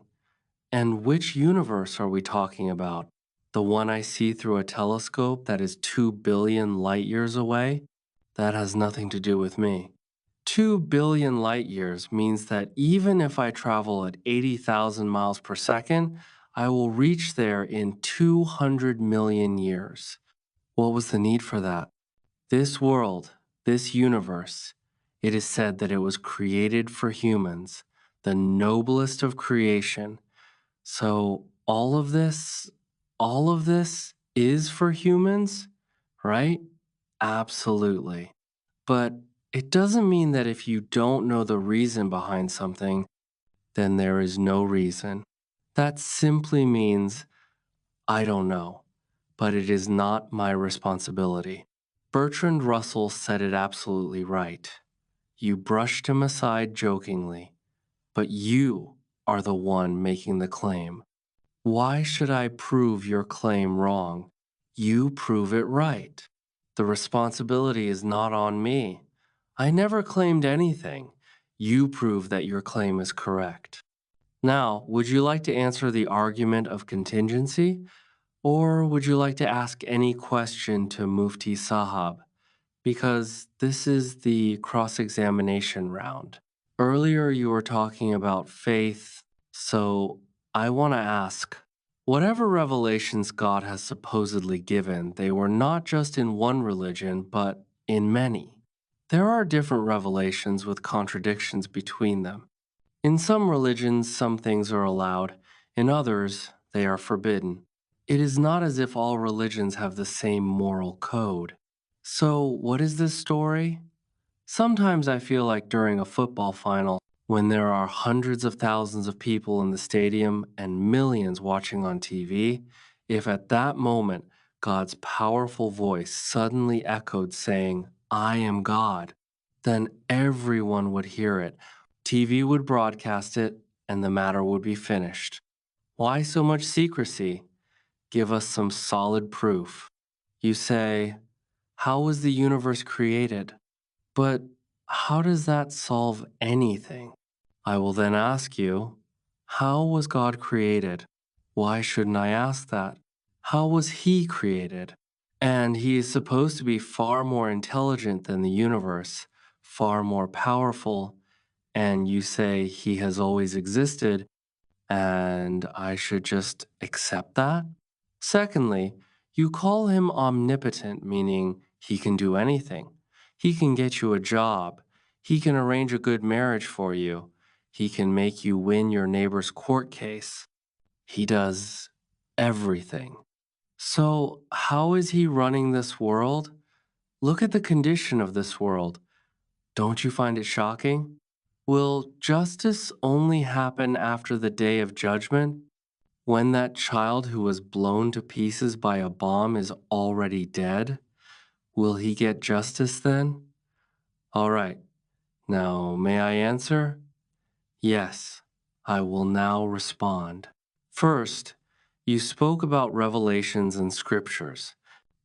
S1: And which universe are we talking about? The one I see through a telescope that is 2 billion light years away? That has nothing to do with me. 2 billion light years means that even if I travel at 80,000 miles per second, I will reach there in 200 million years. What was the need for that? This world, this universe, it is said that it was created for humans, the noblest of creation. So all of this is for humans, right? Absolutely. But it doesn't mean that if you don't know the reason behind something, then there is no reason. That simply means I don't know, but it is not my responsibility. Bertrand Russell said it absolutely right. You brushed him aside jokingly, but you are the one making the claim. Why should I prove your claim wrong? You prove it right. The responsibility is not on me. I never claimed anything. You prove that your claim is correct. Now, would you like to answer the argument of contingency? Or would you like to ask any question to Mufti Sahab? Because this is the cross-examination round. Earlier you were talking about faith, so I want to ask, whatever revelations God has supposedly given, they were not just in one religion, but in many. There are different revelations with contradictions between them. In some religions, some things are allowed. In others, they are forbidden. It is not as if all religions have the same moral code. So, what is this story? Sometimes I feel like during a football final, When there are hundreds of thousands of people in the stadium and millions watching on TV, if at that moment God's powerful voice suddenly echoed saying, I am God, then everyone would hear it. TV would broadcast it, and the matter would be finished. Why so much secrecy? Give us some solid proof. You say, how was the universe created? But how does that solve anything? I will then ask you, how was God created? Why shouldn't I ask that? How was He created? And He is supposed to be far more intelligent than the universe, far more powerful, and you say He has always existed, and I should just accept that? Secondly, you call Him omnipotent, meaning He can do anything. He can get you a job. He can arrange a good marriage for you. He can make you win your neighbor's court case. He does everything. So, how is He running this world? Look at the condition of this world. Don't you find it shocking? Will justice only happen after the day of judgment? When that child who was blown to pieces by a bomb is already dead? Will he get justice then? All right. Now, may I answer? Yes, I will now respond. First, you spoke about revelations and scriptures.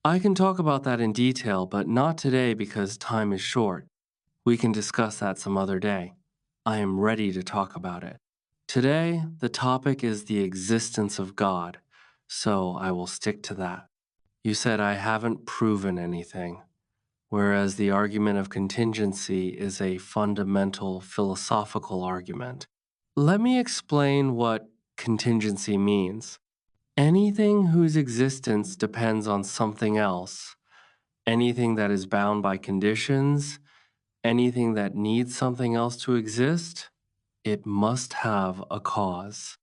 S1: I can talk about that in detail, but not today because time is short. We can discuss that some other day. I am ready to talk about it. Today, the topic is the existence of God, so I will stick to that. You said I haven't proven anything, whereas the argument of contingency is a fundamental philosophical argument. Let me explain what contingency means. Anything whose existence depends on something else, anything that is bound by conditions, anything that needs something else to exist, it must have a cause.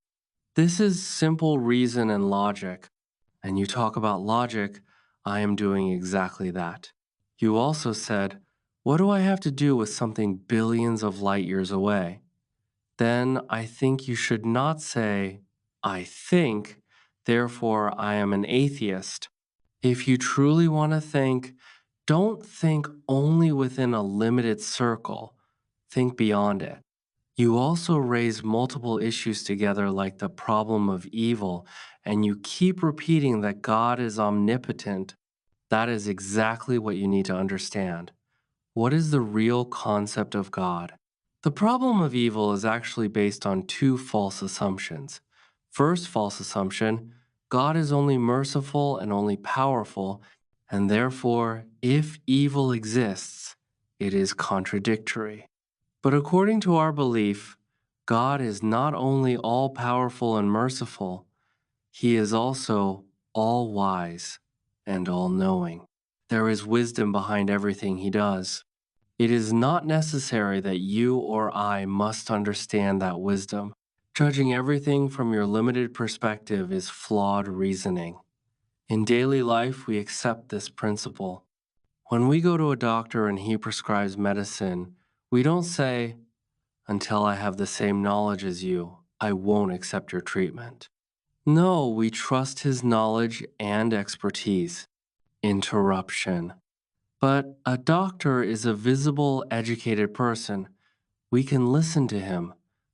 S1: This is simple reason and logic. And you talk about logic, I am doing exactly that. You also said, what do I have to do with something billions of light years away? Then I think you should not say, I think, therefore I am an atheist. If you truly want to think, don't think only within a limited circle. Think beyond it. You also raise multiple issues together, like the problem of evil, and you keep repeating that God is omnipotent. That is exactly what you need to understand. What is the real concept of God? The problem of evil is actually based on two false assumptions. First false assumption, God is only merciful and only powerful, and therefore, if evil exists, it is contradictory. But according to our belief, God is not only all powerful and merciful, He is also all wise and all knowing. There is wisdom behind everything He does. It is not necessary that you or I must understand that wisdom. Judging everything from your limited perspective is flawed reasoning. In daily life, we accept this principle. When we go to a doctor and he prescribes medicine, we don't say, until I have the same knowledge as you, I won't accept your treatment. No, we trust his knowledge and expertise. Interruption. But a doctor is a visible, educated person. We can listen to him.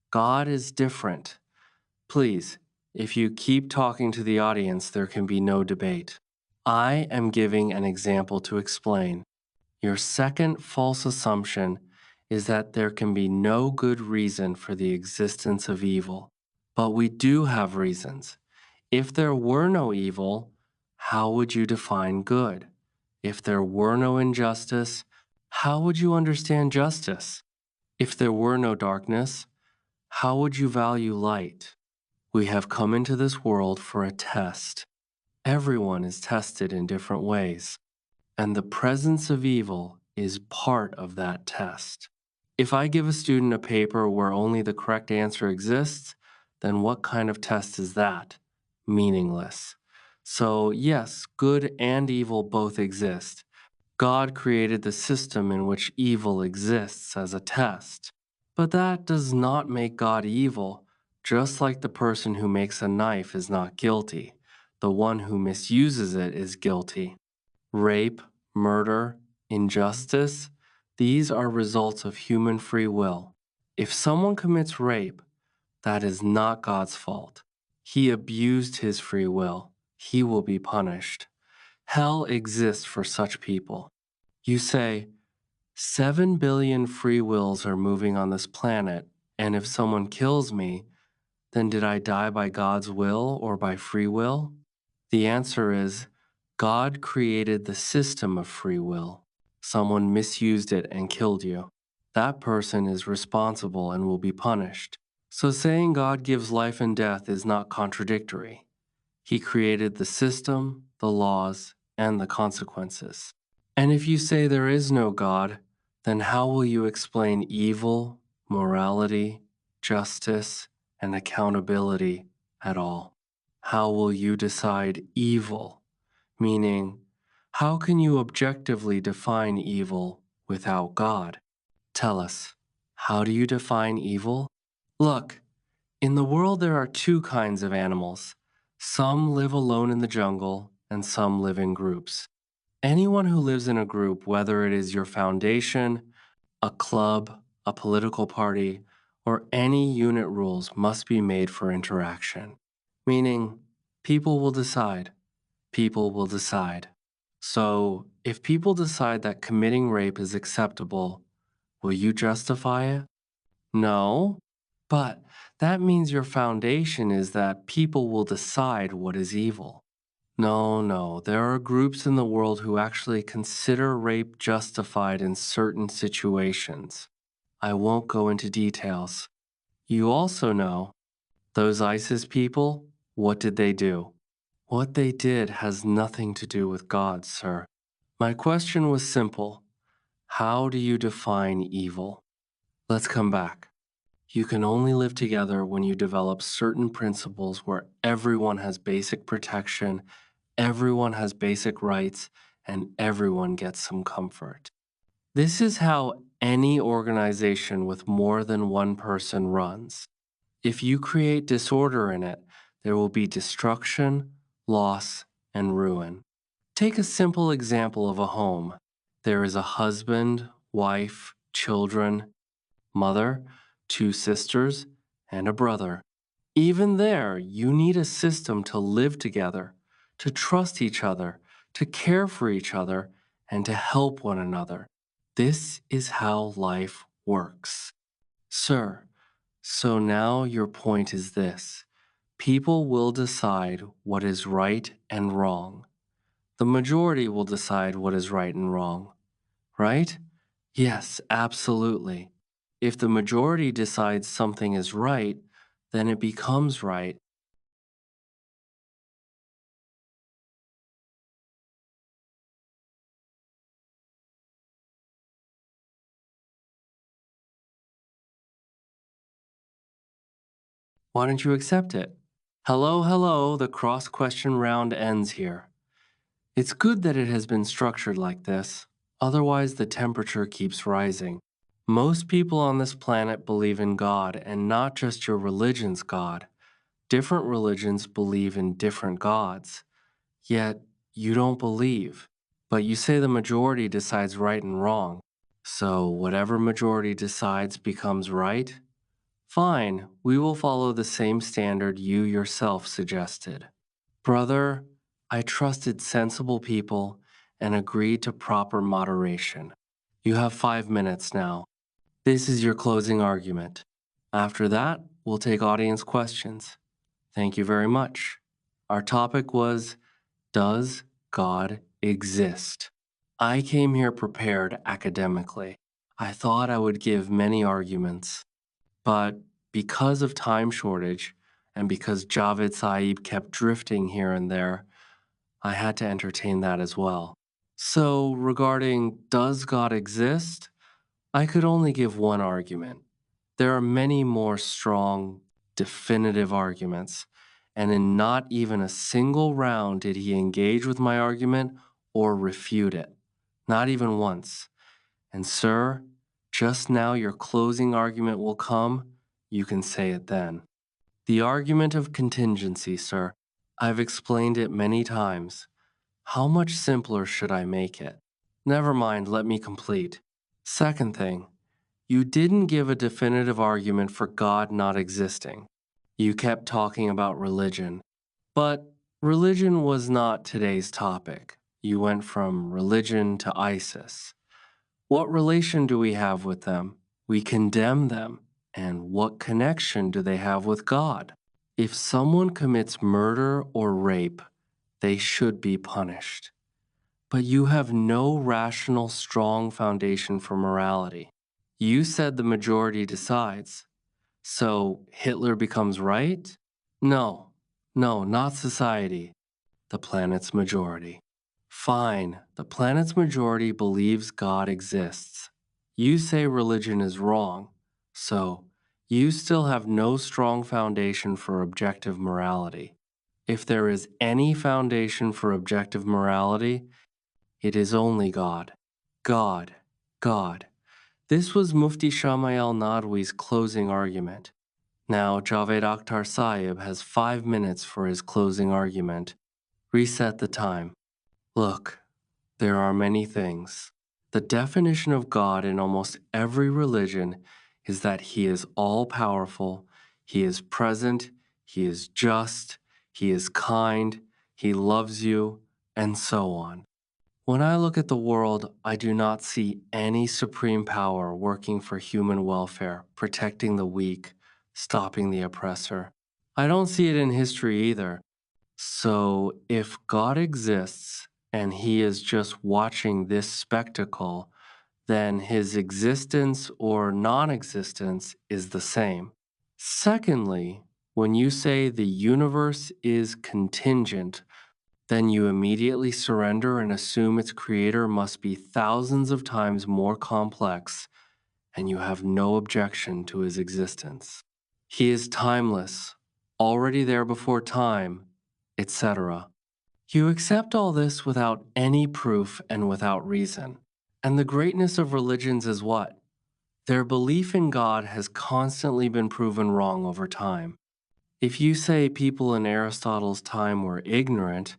S1: God is different. Please, if you keep talking to the audience, there can be no debate. I am giving an example to explain. Your second false assumption is that there can be no good reason for the existence of evil. But we do have reasons. If there were no evil, how would you define good? If there were no injustice, how would you understand justice? If there were no darkness, how would you value light? We have come into this world for a test. Everyone is tested in different ways, and the presence of evil is part of that test. If I give a student a paper where only the correct answer exists, then what kind of test is that? Meaningless. So, yes, good and evil both exist. God created the system in which evil exists as a test. But that does not make God evil, just like the person who makes a knife is not guilty. The one who misuses it is guilty. Rape, murder, injustice, these are results of human free will. If someone commits rape, that is not God's fault. He abused his free will. He will be punished. Hell exists for such people. You say, 7 billion free wills are moving on this planet, and if someone kills me, then did I die by God's will or by free will? The answer is God created the system of free will. Someone misused it and killed you. That person is responsible and will be punished. So saying God gives life and death is not contradictory. He created the system, the laws, and the consequences. And if you say there is no God, then how will you explain evil, morality, justice, and accountability at all? How will you decide evil? Meaning, how can you objectively define evil without God? Tell us, how do you define evil? Look, in the world there are two kinds of animals. Some live alone in the jungle, and some live in groups. Anyone who lives in a group, whether it is your foundation, a club, a political party, or any unit rules must be made for interaction. Meaning, people will decide. People will decide. So, if people decide that committing rape is acceptable, will you justify it? No. But that means your foundation is that people will decide what is evil. No, there are groups in the world who actually consider rape justified in certain situations. I won't go into details. You also know, those ISIS people, what did they do? What they did has nothing to do with God, sir. My question was simple. How do you define evil? Let's come back. You can only live together when you develop certain principles where everyone has basic protection, everyone has basic rights, and everyone gets some comfort. This is how any organization with more than one person runs. If you create disorder in it, there will be destruction, loss, and ruin. Take a simple example of a home. There is a husband, wife, children, mother, two sisters, and a brother. Even there, you need a system to live together, to trust each other, to care for each other, and to help one another. This is how life works. Sir, so now your point is this. People will decide what is right and wrong. The majority will decide what is right and wrong, right? Yes, absolutely. If the majority decides something is right, then it becomes right. Why don't you accept it? Hello, the cross question round ends here. It's good that it has been structured like this, otherwise, the temperature keeps rising. Most people on this planet believe in God, and not just your religion's God. Different religions believe in different gods. Yet, you don't believe. But you say the majority decides right and wrong. So, whatever majority decides becomes right? Fine, we will follow the same standard you yourself suggested. Brother, I trusted sensible people and agreed to proper moderation. You have 5 minutes now. This is your closing argument. After that, we'll take audience questions. Thank you very much. Our topic was, does God exist? I came here prepared academically. I thought I would give many arguments. But because of time shortage and because Javed Saeed kept drifting here and there, I had to entertain that as well. So, regarding does God exist, I could only give one argument. There are many more strong, definitive arguments, and in not even a single round did he engage with my argument or refute it. Not even once. And, sir, Just now, your closing argument will come. You can say it then. The argument of contingency, sir. I've explained it many times. How much simpler should I make it? Never mind, let me complete. Second thing, you didn't give a definitive argument for God not existing. You kept talking about religion. But religion was not today's topic. You went from religion to ISIS. What relation do we have with them? We condemn them. And what connection do they have with God? If someone commits murder or rape, they should be punished. But you have no rational, strong foundation for morality. You said the majority decides. So Hitler becomes right? No, no, not society. The planet's majority. Fine, the planet's majority believes God exists. You say religion is wrong, so you still have no strong foundation for objective morality. If there is any foundation for objective morality, it is only God. God, God. This was Mufti Shamail Nadwi's closing argument. Now Javed Akhtar Sahib has 5 minutes for his closing argument. Reset the time. Look, there are many things. The definition of God in almost every religion is that He is all-powerful, He is present, He is just, He is kind, He loves you, and so on. When I look at the world, I do not see any supreme power working for human welfare, protecting the weak, stopping the oppressor. I don't see it in history either. So if God exists and He is just watching this spectacle, then His existence or non-existence is the same. Secondly, when you say the universe is contingent, then you immediately surrender and assume its creator must be thousands of times more complex, and you have no objection to his existence. He is timeless, already there before time, etc. You accept all this without any proof and without reason. And the greatness of religions is what? Their belief in God has constantly been proven wrong over time. If you say people in Aristotle's time were ignorant,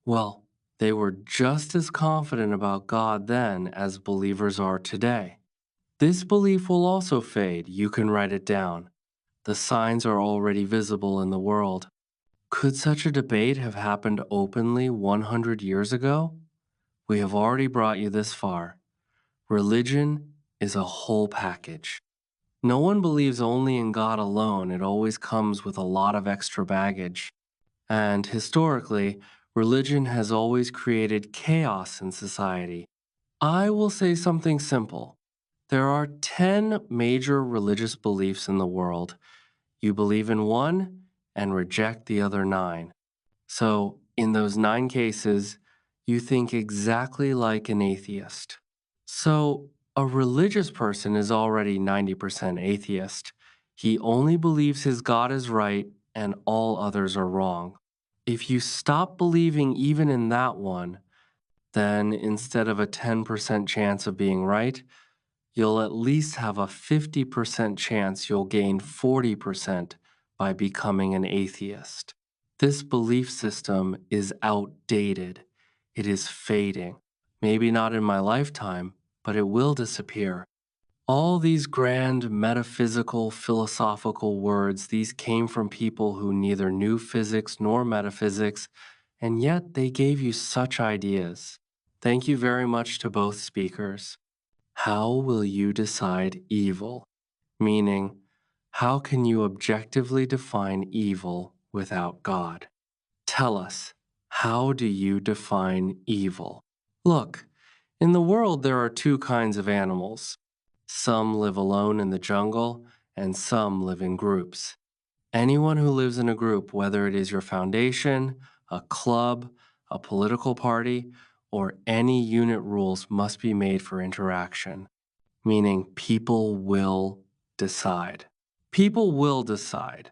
S1: well, they were just as confident about God then as believers are today. This belief will also fade. You can write it down. The signs are already visible in the world. Could such a debate have happened openly 100 years ago? We have already brought you this far. Religion is a whole package. No one believes only in God alone. It always comes with a lot of extra baggage. And historically, religion has always created chaos in society. I will say something simple. There are 10 major religious beliefs in the world. You believe in one and reject the other 9. So, in those 9 cases, you think exactly like an atheist. So, a religious person is already 90% atheist. He only believes his God is right and all others are wrong. If you stop believing even in that one, then instead of a 10% chance of being right, you'll at least have a 50% chance you'll gain 40% by becoming an atheist. This belief system is outdated. It is fading. Maybe not in my lifetime, but it will disappear. All these grand metaphysical, philosophical words, these came from people who neither knew physics nor metaphysics, and yet they gave you such ideas. Thank you very much to both speakers. How will you decide evil? Meaning, how can you objectively define evil without God? Tell us, how do you define evil? Look, in the world there are 2 kinds of animals. Some live alone in the jungle, and some live in groups. Anyone who lives in a group, whether it is your foundation, a club, a political party, or any unit rules must be made for interaction, meaning people will decide. People will decide.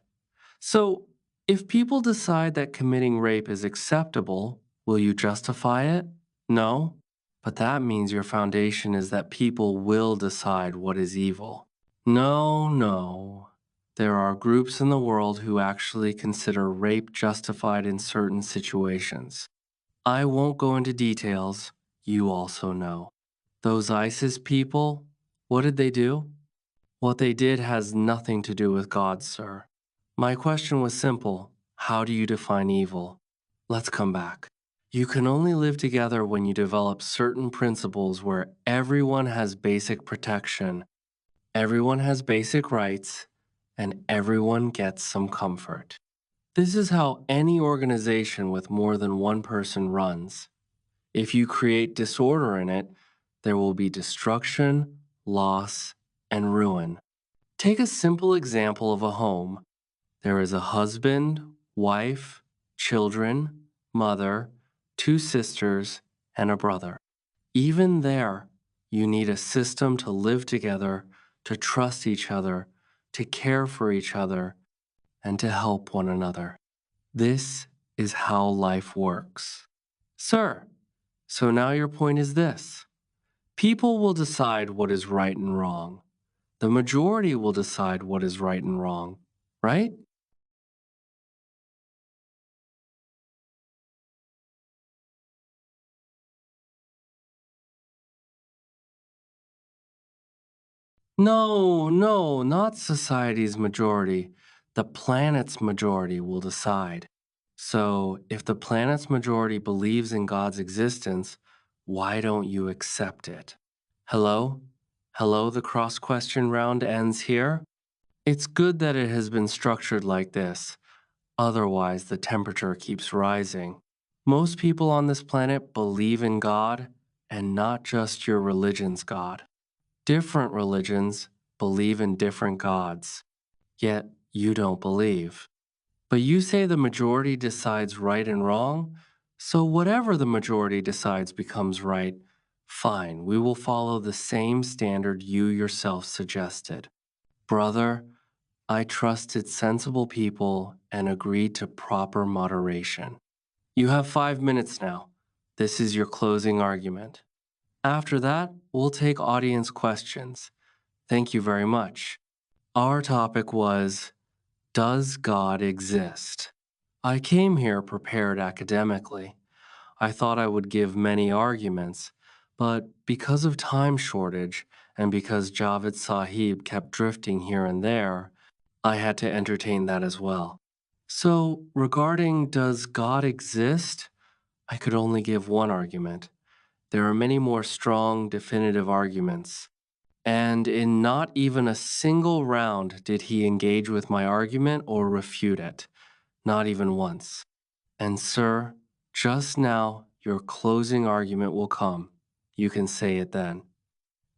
S1: So, if people decide that committing rape is acceptable, will you justify it? No? But that means your foundation is that people will decide what is evil. No, no. There are groups in the world who actually consider rape justified in certain situations. I won't go into details. You also know. Those ISIS people, what did they do? What they did has nothing to do with God, sir. My question was simple. How do you define evil? Let's come back. You can only live together when you develop certain principles where everyone has basic protection, everyone has basic rights, and everyone gets some comfort. This is how any organization with more than one person runs. If you create disorder in it, there will be destruction, loss, and ruin. Take a simple example of a home. There is a husband, wife, children, mother, two sisters, and a brother. Even there, you need a system to live together, to trust each other, to care for each other, and to help one another. This is how life works. Sir, so now your point is this. People will decide what is right and wrong. The majority will decide what is right and wrong, right? No, no, not society's majority. The planet's majority will decide. So, if the planet's majority believes in God's existence, why don't you accept it? Hello? Hello, the cross question round ends here. It's good that it has been structured like this. Otherwise, the temperature keeps rising. Most people on this planet believe in God, and not just your religion's God. Different religions believe in different gods, yet you don't believe. But you say the majority decides right and wrong, so whatever the majority decides becomes right. Fine, we will follow the same standard you yourself suggested. Brother, I trusted sensible people and agreed to proper moderation. You have 5 minutes now. This is your closing argument. After that, we'll take audience questions. Thank you very much. Our topic was, does God exist? I came here prepared academically. I thought I would give many arguments, but because of time shortage and because Javed Sahib kept drifting here and there, I had to entertain that as well. So, regarding does God exist, I could only give one argument. There are many more strong, definitive arguments. And in not even a single round did he engage with my argument or refute it, not even once. And, sir, just now your closing argument will come. You can say it then.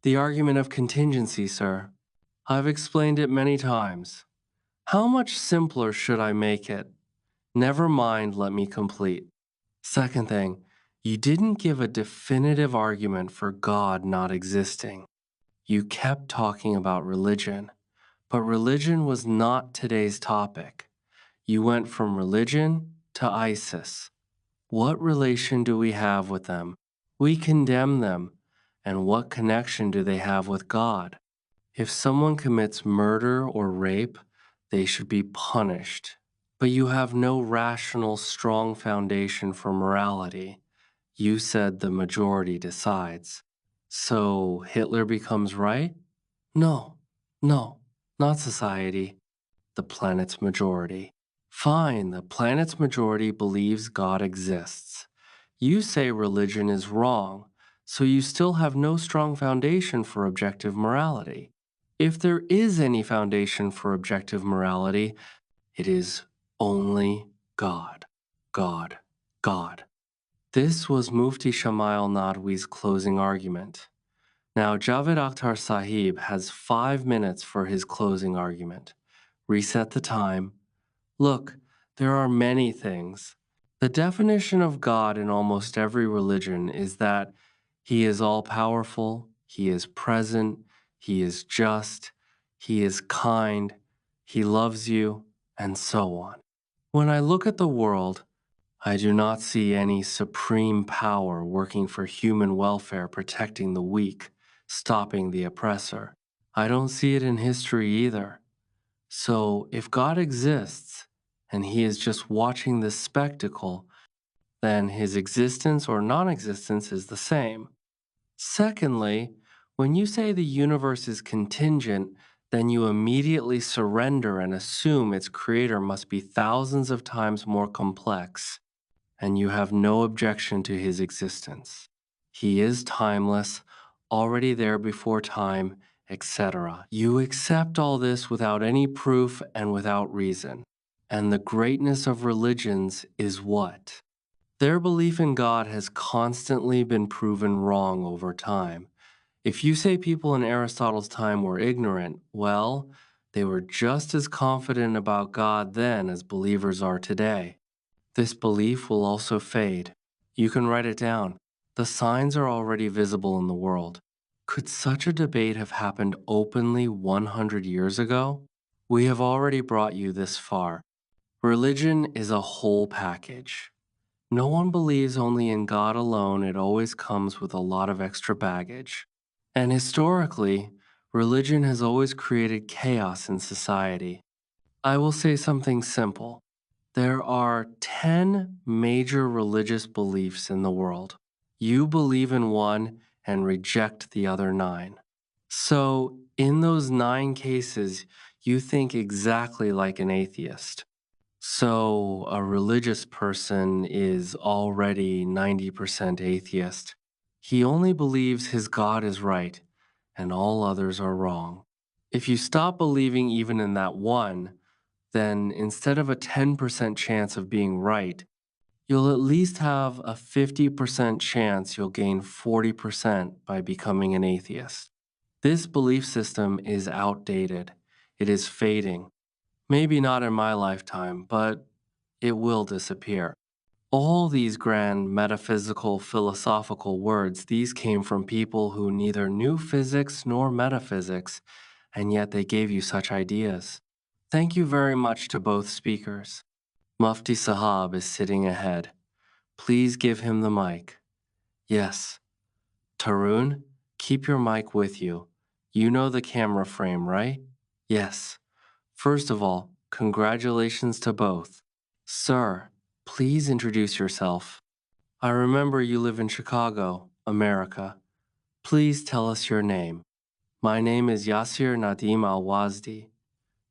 S1: The argument of contingency, sir. I've explained it many times. How much simpler should I make it? Never mind, let me complete. Second thing, you didn't give a definitive argument for God not existing. You kept talking about religion, but religion was not today's topic. You went from religion to ISIS. What relation do we have with them? We condemn them. And what connection do they have with God? If someone commits murder or rape, they should be punished. But you have no rational, strong foundation for morality. You said the majority decides. So Hitler becomes right? No, no, not society. The planet's majority. Fine, the planet's majority believes God exists. You say religion is wrong, so you still have no strong foundation for objective morality. If there is any foundation for objective morality, it is only God, God, God. This was Mufti Shamail Nadwi's closing argument. Now, Javed Akhtar Sahib has 5 minutes for his closing argument. Reset the time. Look, there are many things. The definition of God in almost every religion is that He is all powerful, He is present, He is just, He is kind, He loves you, and so on. When I look at the world, I do not see any supreme power working for human welfare, protecting the weak, stopping the oppressor. I don't see it in history either. So if God exists and he is just watching this spectacle, then his existence or non existence is the same. Secondly, when you say the universe is contingent, then you immediately surrender and assume its creator must be thousands of times more complex, and you have no objection to his existence. He is timeless, already there before time, etc. You accept all this without any proof and without reason. And the greatness of religions is what? Their belief in God has constantly been proven wrong over time. If you say people in Aristotle's time were ignorant, well, they were just as confident about God then as believers are today. This belief will also fade. You can write it down. The signs are already visible in the world. Could such a debate have happened openly 100 years ago? We have already brought you this far. Religion is a whole package. No one believes only in God alone, it always comes with a lot of extra baggage. And historically, religion has always created chaos in society. I will say something simple. There are 10 major religious beliefs in the world. You believe in one and reject the other 9. So, in those 9 cases, you think exactly like an atheist. So, a religious person is already 90% atheist. He only believes his God is right and all others are wrong. If you stop believing even in that one, then instead of a 10% chance of being right, you'll at least have a 50% chance you'll gain 40% by becoming an atheist. This belief system is outdated. It is fading. Maybe not in my lifetime, but it will disappear. All these grand metaphysical, philosophical words, these came from people who neither knew physics nor metaphysics, and yet they gave you such ideas. Thank you very much to both speakers. Mufti Sahab is sitting ahead. Please give him the mic. Yes. Tarun, keep your mic with you. You know the camera frame, right? Yes. First of all, congratulations to both. Sir, please introduce yourself. I remember you live in Chicago, America. Please tell us your name. My name is Yasir Nadim Al-Wazdi.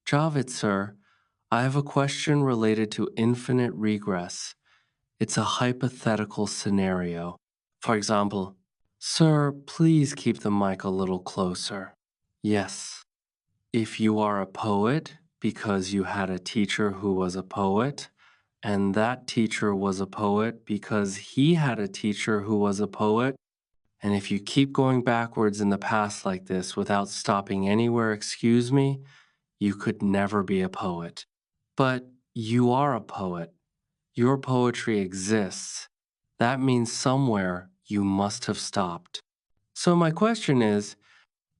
S1: Javed, sir, I have a question related to infinite regress. It's a hypothetical scenario. For example, sir, please keep the mic a little closer. Yes. If you are a poet because you had a teacher who was a poet, and that teacher was a poet because he had a teacher who was a poet, and if you keep going backwards in the past like this without stopping anywhere, excuse me, you could never be a poet. But you are a poet. Your poetry exists. That means somewhere you must have stopped. So my question is,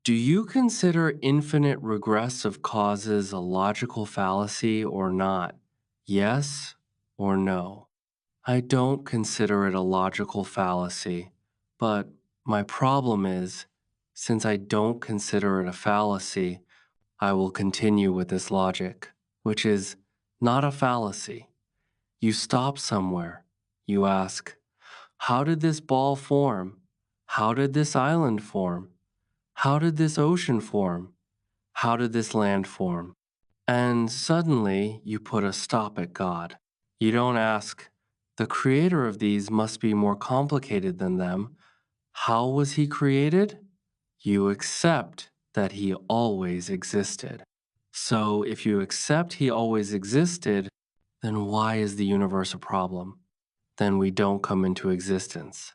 S1: do you consider infinite regress of causes a logical fallacy or not? Yes or no? I don't consider it a logical fallacy, but my problem is, since I don't consider it a fallacy, I will continue with this logic, which is not a fallacy. You stop somewhere. You ask, how did this ball form? How did this island form? How did this ocean form? How did this land form? And suddenly you put a stop at God. You don't ask, the creator of these must be more complicated than them. How was he created? You accept that he always existed. So if you accept he always existed, then why is the universe a problem? Then we don't come into existence.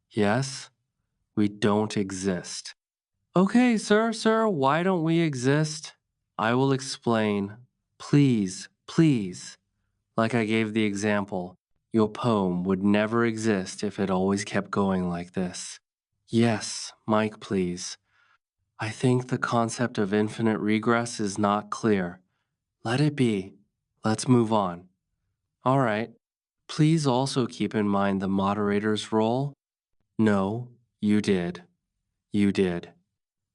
S1: Yes, we don't exist. Okay, sir, why don't we exist? I will explain. Please, please. Like I gave the example, your poem would never exist if it always kept going like this. Yes, Mike, please. I think the concept of infinite regress is not clear. Let it be. Let's move on. All right. Please also keep in mind the moderator's role. No, you did. You did.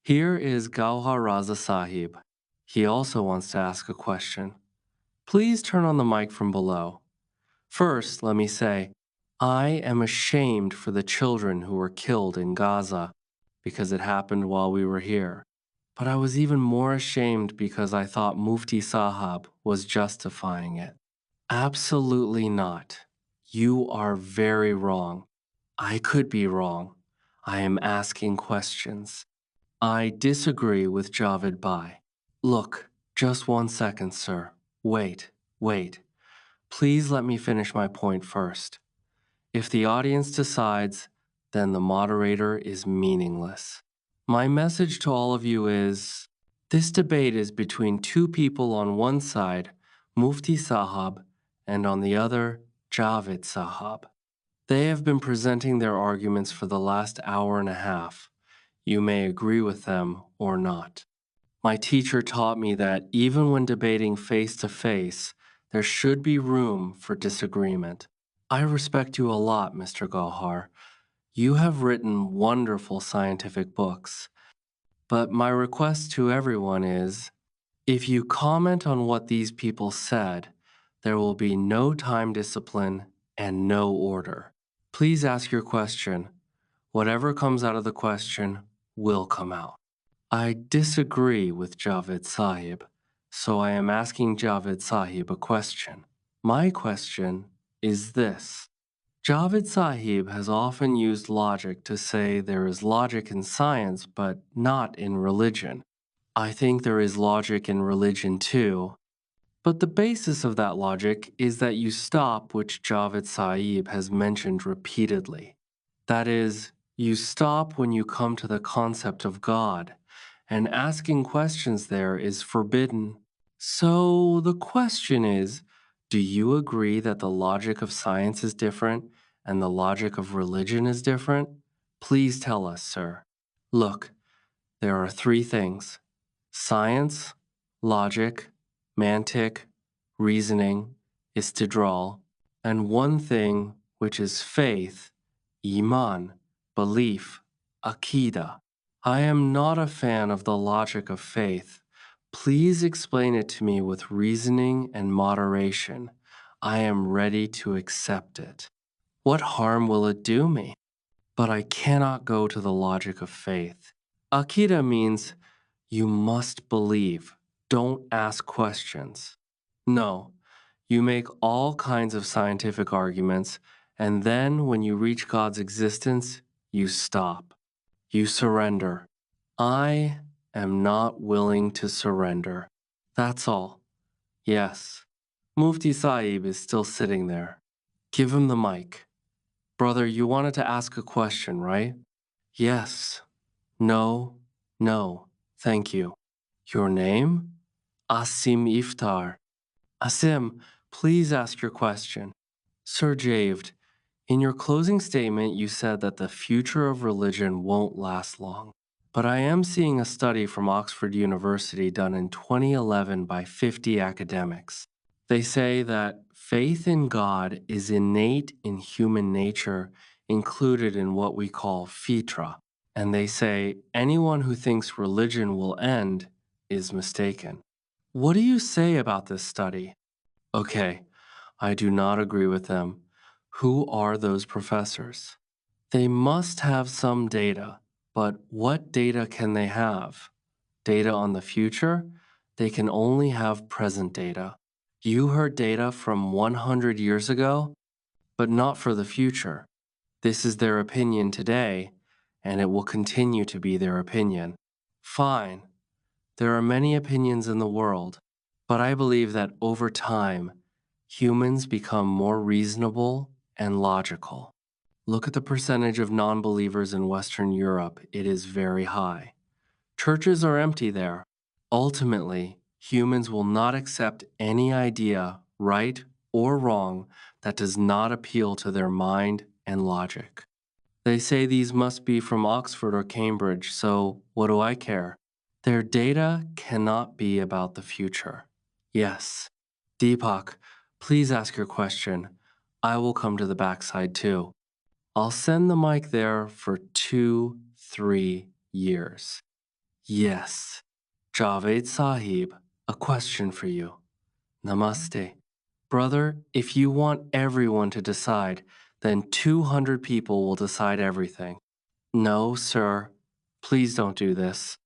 S1: Here is Gauhar Raza Sahib. He also wants to ask a question. Please turn on the mic from below. First, let me say, I am ashamed for the children who were killed in Gaza because it happened while we were here. But I was even more ashamed because I thought Mufti Sahab was justifying it. Absolutely not. You are very wrong. I could be wrong. I am asking questions. I disagree with Javed Bhai. Look, just 1 second, sir. Wait. Please let me finish my point first. If the audience decides, then the moderator is meaningless. My message to all of you is, this debate is between two people on one side, Mufti Sahab, and on the other, Javed Sahab. They have been presenting their arguments for the last hour and a half. You may agree with them or not. My teacher taught me that even when debating face to face, there should be room for disagreement. I respect you a lot, Mr. Gauhar. You have written wonderful scientific books. But my request to everyone is, if you comment on what these people said, there will be no time discipline and no order. Please ask your question. Whatever comes out of the question will come out. I disagree with Javed Sahib, so I am asking Javed Sahib a question. My question is this. Javed Sahib has often used logic to say there is logic in science, but not in religion. I think there is logic in religion too, but the basis of that logic is that you stop, which Javed Sahib has mentioned repeatedly. That is, you stop when you come to the concept of God, and asking questions there is forbidden. So the question is, do you agree that the logic of science is different and the logic of religion is different? Please tell us, sir. Look, there are three things: science, logic, mantic, reasoning, istidlal, and one thing which is faith, iman, belief, akida. I am not a fan of the logic of faith. Please explain it to me with reasoning and moderation. I am ready to accept it. What harm will it do me? But I cannot go to the logic of faith. Akida means you must believe. Don't ask questions. No, you make all kinds of scientific arguments, and then when you reach God's existence, you stop. You surrender. I am not willing to surrender. That's all. Yes. Mufti Sahib is still sitting there. Give him the mic. Brother, you wanted to ask a question, right? Yes. No. Thank you. Your name? Asim Iftar. Asim, please ask your question. Sir Javed, in your closing statement, you said that the future of religion won't last long. But I am seeing a study from Oxford University done in 2011 by 50 academics. They say that faith in God is innate in human nature, included in what we call fitra. And they say anyone who thinks religion will end is mistaken. What do you say about this study? Okay, I do not agree with them. Who are those professors? They must have some data, but what data can they have? Data on the future? They can only have present data. You heard data from 100 years ago, but not for the future. This is their opinion today, and it will continue to be their opinion. Fine. There are many opinions in the world, but I believe that over time, humans become more reasonable and logical. Look at the percentage of non-believers in Western Europe. It is very high. Churches are empty there. Ultimately, humans will not accept any idea, right or wrong, that does not appeal to their mind and logic. They say these must be from Oxford or Cambridge, so what do I care? Their data cannot be about the future. Yes. Deepak, please ask your question. I will come to the backside too. I'll send the mic there for 2-3 years. Yes. Javed Sahib, a question for you. Namaste. Brother, if you want everyone to decide, then 200 people will decide everything. No, sir. Please don't do this.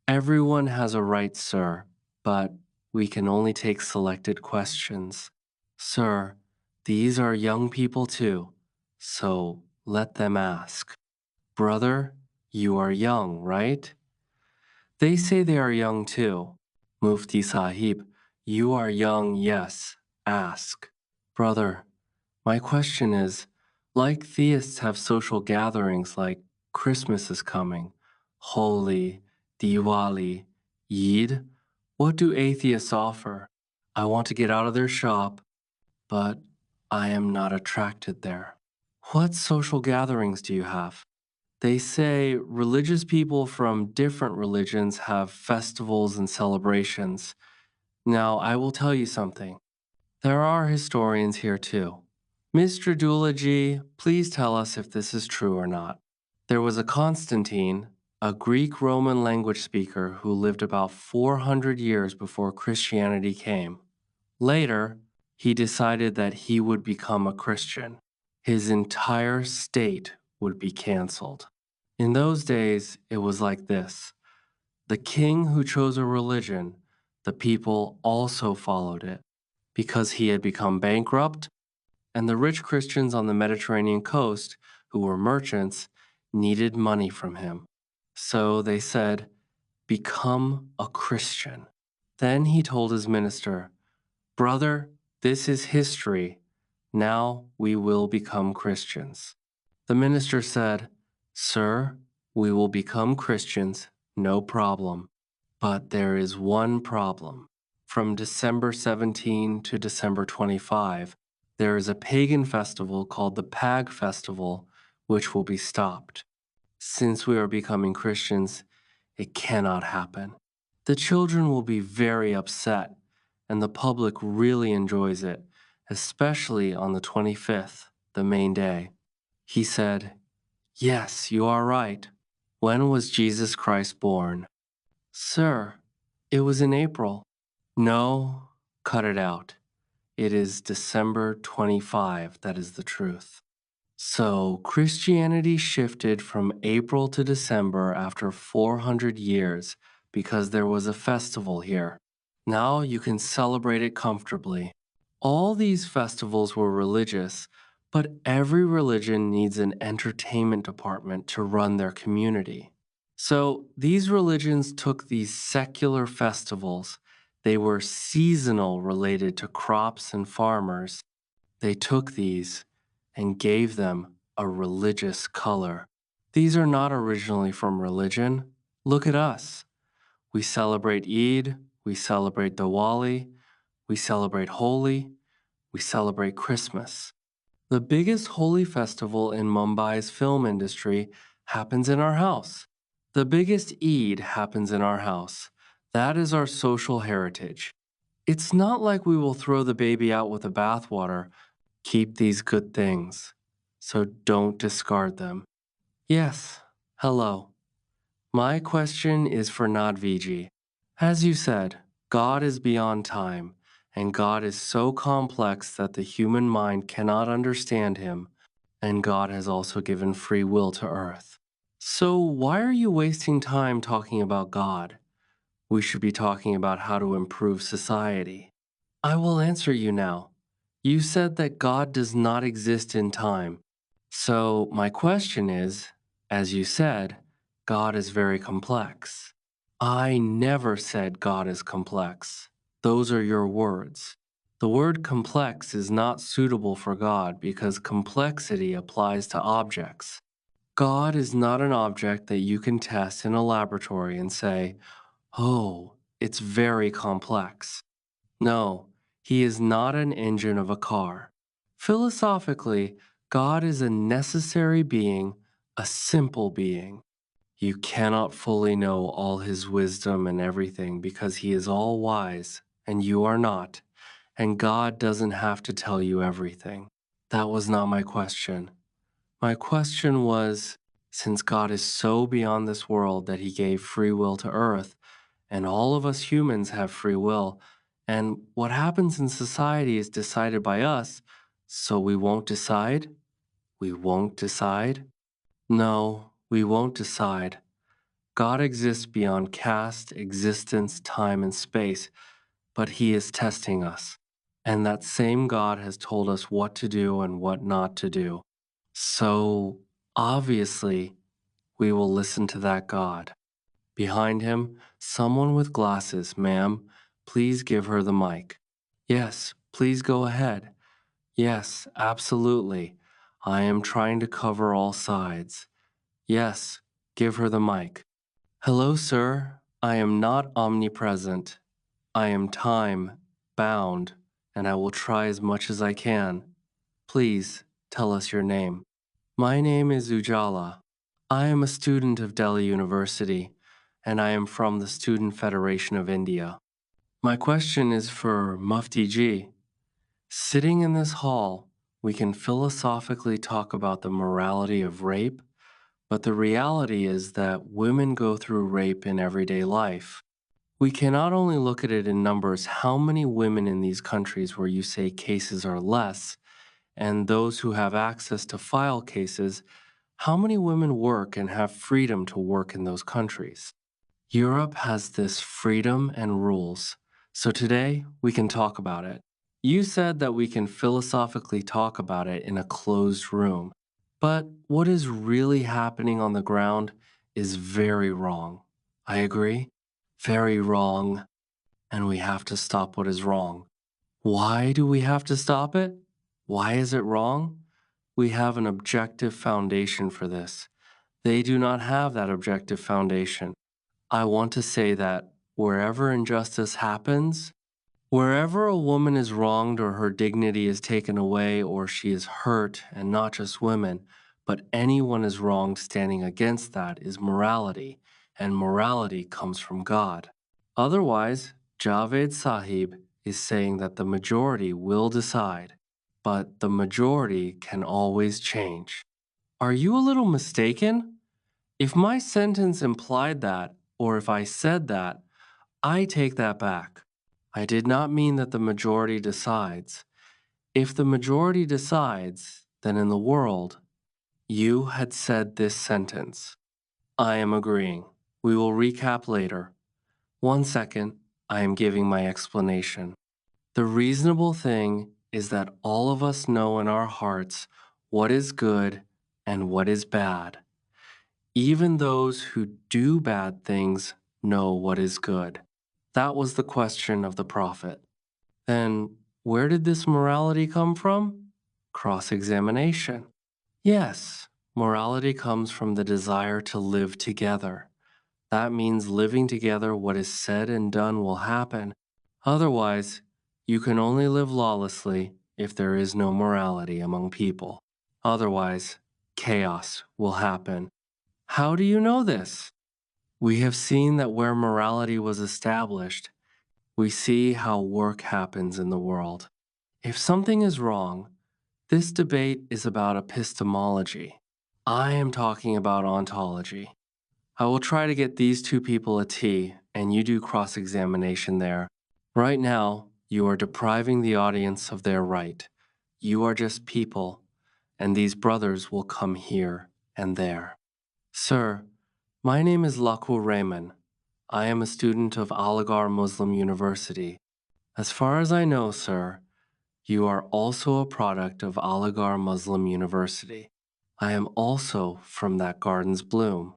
S1: Everyone has a right, sir, but we can only take selected questions. Sir, these are young people too, so let them ask. Brother, you are young, right? They say they are young too. Mufti Sahib, you are young, yes. Ask. Brother, my question is, like theists have social gatherings like Christmas is coming, Holi, Diwali, Eid, what do atheists offer? I want to get out of their shop, but I am not attracted there. What social gatherings do you have? They say religious people from different religions have festivals and celebrations. Now, I will tell you something. There are historians here too. Mr. Doulaji, please tell us if this is true or not. There was a Constantine, a Greek Roman language speaker who lived about 400 years before Christianity came. Later, he decided that he would become a Christian. His entire state would be canceled. In those days, it was like this. The king who chose a religion, the people also followed it because he had become bankrupt, and the rich Christians on the Mediterranean coast, who were merchants, needed money from him. So they said, "Become a Christian." Then he told his minister, "Brother, this is history. Now we will become Christians." The minister said, "Sir, we will become Christians, no problem. But there is one problem. From December 17 to December 25, there is a pagan festival called the Pag Festival, which will be stopped. Since we are becoming Christians, it cannot happen. The children will be very upset, and the public really enjoys it, especially on the 25th, the main day." He said, "Yes, you are right. When was Jesus Christ born?" "Sir, it was in April." "No, cut it out. It is December 25, that is the truth." So Christianity shifted from April to December after 400 years because there was a festival here. Now you can celebrate it comfortably. All these festivals were religious, but every religion needs an entertainment department to run their community. So these religions took these secular festivals. They were seasonal related to crops and farmers. They took these and gave them a religious color. These are not originally from religion. Look at us. We celebrate Eid, we celebrate Diwali, we celebrate Holi, we celebrate Christmas. The biggest Holi festival in Mumbai's film industry happens in our house. The biggest Eid happens in our house. That is our social heritage. It's not like we will throw the baby out with the bathwater. Keep these good things, so don't discard them. Yes, hello. My question is for Nadviji. As you said, God is beyond time, and God is so complex that the human mind cannot understand him, and God has also given free will to earth. So why are you wasting time talking about God? We should be talking about how to improve society. I will answer you now. You said that God does not exist in time. So my question is, as you said, God is very complex. I never said God is complex. Those are your words. The word complex is not suitable for God because complexity applies to objects. God is not an object that you can test in a laboratory and say, "Oh, it's very complex." No, he is not an engine of a car. Philosophically, God is a necessary being, a simple being. You cannot fully know all his wisdom and everything because he is all wise and you are not, and God doesn't have to tell you everything. That was not my question. My question was, since God is so beyond this world that he gave free will to earth, and all of us humans have free will, and what happens in society is decided by us, so we won't decide? We won't decide? No, we won't decide. God exists beyond caste, existence, time, and space, but he is testing us. And that same God has told us what to do and what not to do. So, obviously, we will listen to that God. Behind him, someone with glasses, ma'am. Please give her the mic. Yes, please go ahead. Yes, absolutely. I am trying to cover all sides. Yes, give her the mic. Hello, sir. I am not omnipresent. I am time bound, and I will try as much as I can. Please tell us your name. My name is Ujala. I am a student of Delhi University, and I am from the Student Federation of India. My question is for Mufti Ji. Sitting in this hall, we can philosophically talk about the morality of rape, but the reality is that women go through rape in everyday life. We can not only look at it in numbers, how many women in these countries where you say cases are less, and those who have access to file cases, how many women work and have freedom to work in those countries? Europe has this freedom and rules. So today, we can talk about it. You said that we can philosophically talk about it in a closed room. But what is really happening on the ground is very wrong. I agree? Very wrong. And we have to stop what is wrong. Why do we have to stop it? Why is it wrong? We have an objective foundation for this. They do not have that objective foundation. I want to say that wherever injustice happens, wherever a woman is wronged or her dignity is taken away or she is hurt, and not just women, but anyone is wronged, standing against that is morality, and morality comes from God. Otherwise, Javed Sahib is saying that the majority will decide, but the majority can always change. Are you a little mistaken? If my sentence implied that, or if I said that, I take that back. I did not mean that the majority decides. If the majority decides, then in the world, you had said this sentence. I am agreeing. We will recap later. 1 second, I am giving my explanation. The reasonable thing is that all of us know in our hearts what is good and what is bad. Even those who do bad things know what is good. That was the question of the prophet. Then, where did this morality come from? Cross-examination. Yes, morality comes from the desire to live together. That means living together, what is said and done will happen. Otherwise, you can only live lawlessly if there is no morality among people. Otherwise, chaos will happen. How do you know this? We have seen that where morality was established, we see how work happens in the world. If something is wrong, this debate is about epistemology. I am talking about ontology. I will try to get these two people a tea, and you do cross-examination there. Right now, you are depriving the audience of their right. You are just people, and these brothers will come here and there. Sir, my name is Laku Rehman. I am a student of Aligarh Muslim University. As far as I know, sir, you are also a product of Aligarh Muslim University. I am also from that garden's bloom.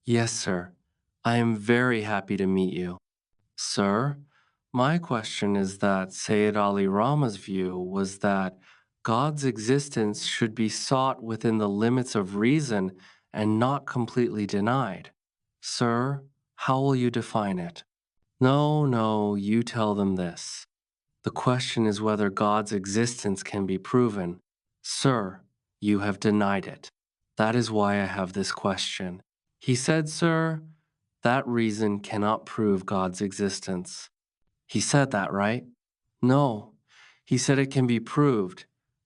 S1: Yes, sir. I am very happy to meet you. Sir, my question is that Sayyid Ali Rama's view was that God's existence should be sought within the limits of reason and not completely denied. Sir, how will you define it? No, you tell them this. The question is whether God's existence can be proven. Sir, you have denied it. That is why I have this question. He said, sir, that reason cannot prove God's existence. He said that, right? No. He said it can be proved,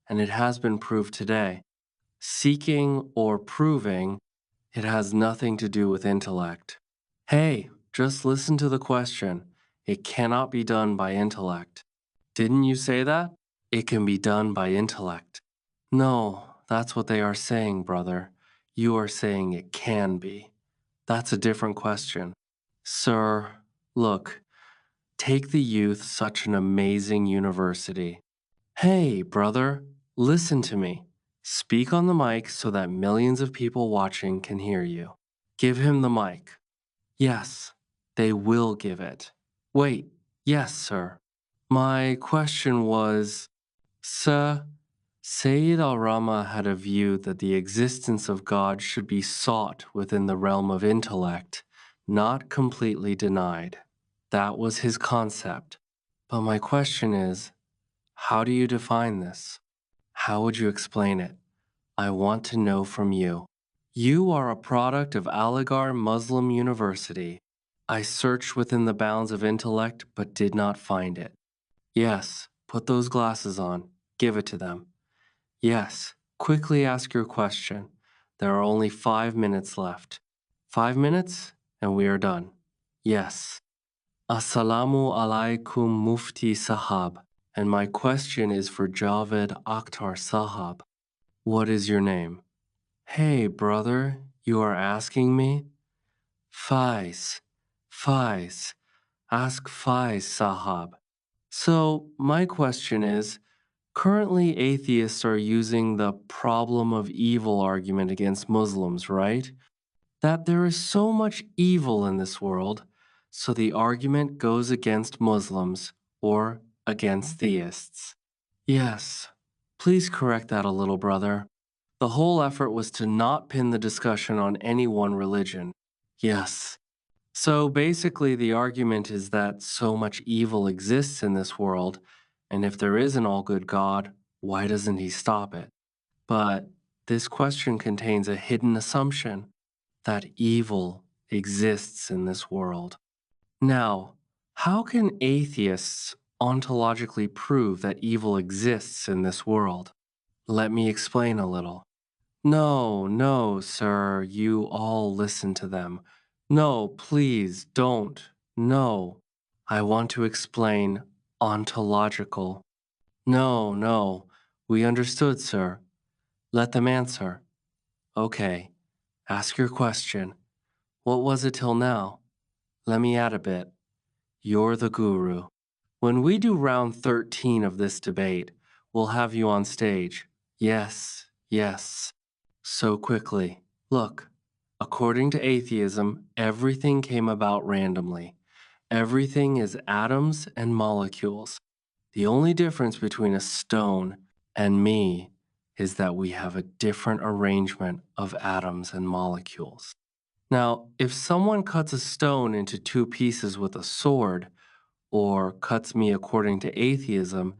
S1: and it has been proved today. Seeking or proving, it has nothing to do with intellect. Hey, just listen to the question. It cannot be done by intellect. Didn't you say that? It can be done by intellect. No, that's what they are saying, brother. You are saying it can be. That's a different question. Sir, look, take the youth, such an amazing university. Hey, brother, listen to me. Speak on the mic so that millions of people watching can hear you. Give him the mic. Yes, they will give it. Wait, yes, sir. My question was, Sir, Sayyid al-Rama had a view that the existence of God should be sought within the realm of intellect, not completely denied. That was his concept. But my question is, how do you define this? How would you explain it? I want to know from you. You are a product of Aligarh Muslim University. I searched within the bounds of intellect but did not find it. Yes, put those glasses on. Give it to them. Yes, quickly ask your question. There are only 5 minutes left. 5 minutes, and we are done. Yes. Assalamu alaikum Mufti Sahab. And my question is for Javed Akhtar Sahab. What is your name? Hey, brother, you are asking me? Faiz. Faiz. Ask Faiz Sahab. So, my question is, currently atheists are using the problem of evil argument against Muslims, right? That there is so much evil in this world, so the argument goes against Muslims or against theists. Yes, please correct that a little, brother. The whole effort was to not pin the discussion on any one religion. Yes. So basically, the argument is that so much evil exists in this world, and if there is an all good God, why doesn't he stop it? But this question contains a hidden assumption that evil exists in this world. Now, how can atheists ontologically prove that evil exists in this world? Let me explain a little. No, no, sir, you all listen to them. No, please don't. No. I want to explain ontological. No, no. We understood, sir. Let them answer. Okay. Ask your question. What was it till now? Let me add a bit. You're the guru. When we do round 13 of this debate, we'll have you on stage. Yes, yes. So quickly. Look, according to atheism, everything came about randomly. Everything is atoms and molecules. The only difference between a stone and me is that we have a different arrangement of atoms and molecules. Now, if someone cuts a stone into 2 pieces with a sword, or cuts me according to atheism,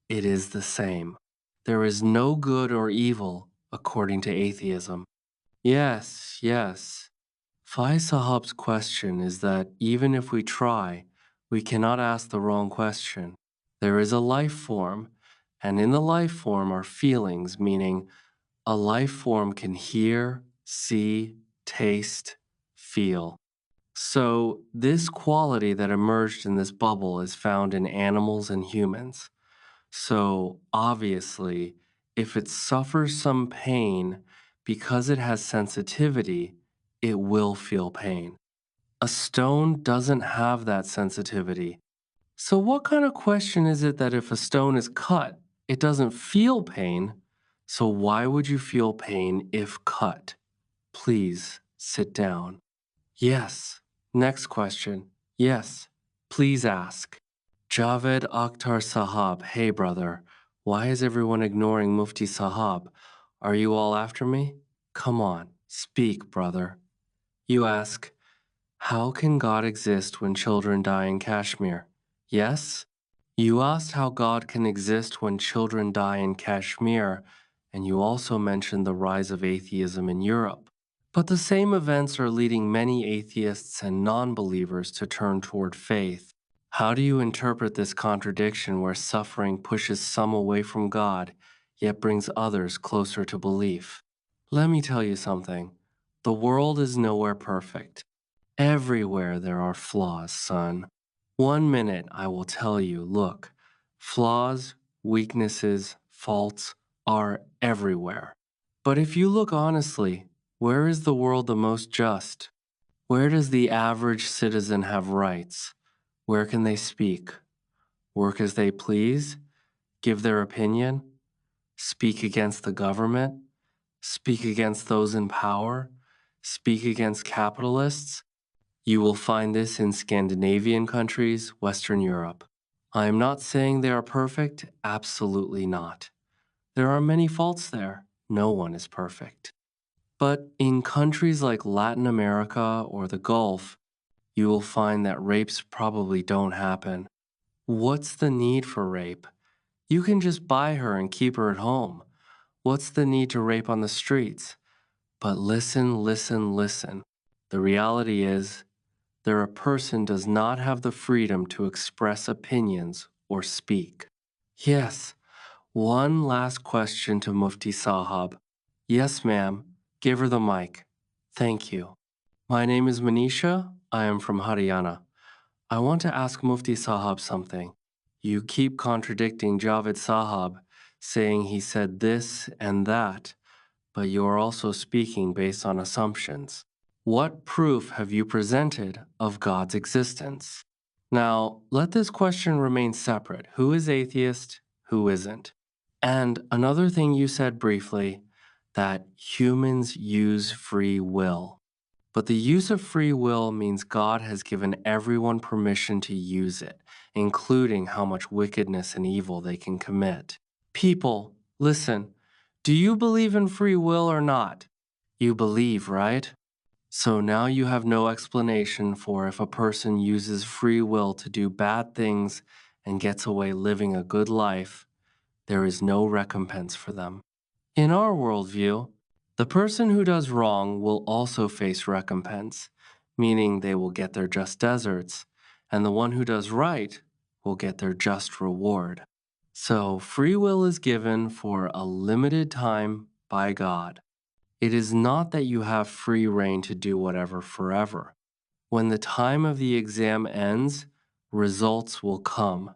S1: it is the same. There is no good or evil according to atheism. Yes, yes. Fai Sahab's question is that even if we try, we cannot ask the wrong question. There is a life form, and in the life form are feelings, meaning a life form can hear, see, taste, feel. So, this quality that emerged in this bubble is found in animals and humans. So, obviously, if it suffers some pain, because it has sensitivity, it will feel pain. A stone doesn't have that sensitivity. So, what kind of question is it that if a stone is cut, it doesn't feel pain? So, why would you feel pain if cut? Please sit down. Yes. Next question. Yes. Please ask. Javed Akhtar Sahab, hey brother, why is everyone ignoring Mufti Sahab? Are you all after me? Come on, speak, brother. You ask, how can God exist when children die in Kashmir? Yes? You asked how God can exist when children die in Kashmir, and you also mentioned the rise of atheism in Europe. But the same events are leading many atheists and non-believers to turn toward faith. How do you interpret this contradiction where suffering pushes some away from God, yet brings others closer to belief. Let me tell you something. The world is nowhere perfect. Everywhere there are flaws, son. 1 minute I will tell you, look, flaws, weaknesses, faults are everywhere. But if you look honestly, where is the world the most just? Where does the average citizen have rights? Where can they speak? Work as they please? Give their opinion? Speak against the government? Speak against those in power? Speak against capitalists? You will find this in Scandinavian countries, Western Europe. I am not saying they are perfect, absolutely not. There are many faults there. No one is perfect. But in countries like Latin America or the Gulf, you will find that rapes probably don't happen. What's the need for rape? You can just buy her and keep her at home. What's the need to rape on the streets? But listen, listen, listen. The reality is, a person does not have the freedom to express opinions or speak. Yes, one last question to Mufti Sahab. Yes, ma'am. Give her the mic. Thank you. My name is Manisha. I am from Haryana. I want to ask Mufti Sahab something. You keep contradicting Javed Sahab, saying he said this and that, but you are also speaking based on assumptions. What proof have you presented of God's existence? Now, let this question remain separate. Who is atheist? Who isn't? And another thing you said briefly, that humans use free will. But the use of free will means God has given everyone permission to use it, including how much wickedness and evil they can commit. People, listen, do you believe in free will or not? You believe, right? So now you have no explanation for if a person uses free will to do bad things and gets away living a good life, there is no recompense for them. In our worldview, the person who does wrong will also face recompense, meaning they will get their just deserts, and the one who does right will get their just reward. So free will is given for a limited time by God. It is not that you have free reign to do whatever forever. When the time of the exam ends, results will come.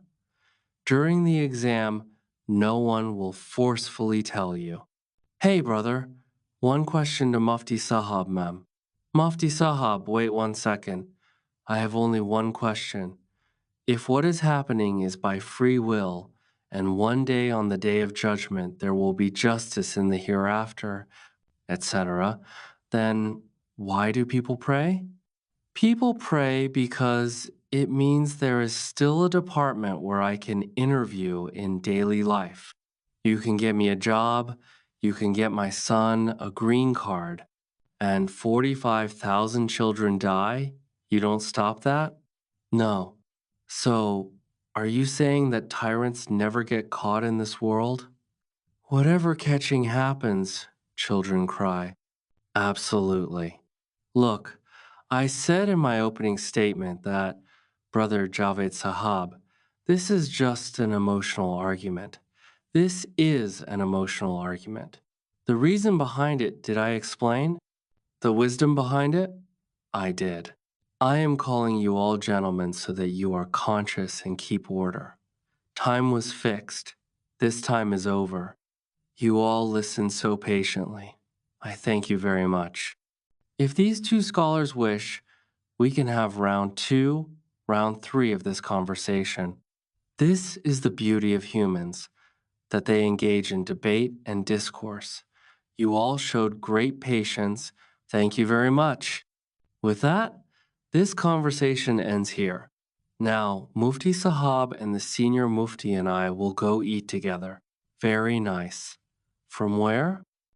S1: During the exam, no one will forcefully tell you, "Hey, brother, one question to Mufti Sahab, ma'am." Mufti Sahab, wait 1 second. I have only one question. If what is happening is by free will, and one day on the day of judgment there will be justice in the hereafter, etc., then why do people pray? People pray because it means there is still a department where I can interview in daily life. You can get me a job, you can get my son a green card, and 45,000 children die. You don't stop that? No. So, are you saying that tyrants never get caught in this world? Whatever catching happens, children cry. Absolutely. Look, I said in my opening statement that, Brother Javed Sahab, this is just an emotional argument. This is an emotional argument. The reason behind it, did I explain? The wisdom behind it? I did. I am calling you all gentlemen so that you are conscious and keep order. Time was fixed. This time is over. You all listened so patiently. I thank you very much. If these two scholars wish, we can have round 2, round 3 of this conversation. This is the beauty of humans, that they engage in debate and discourse. You all showed great patience. Thank you very much. With that, this conversation ends here. Now, Mufti Sahab and the senior Mufti and I will go eat together. Very nice. From where?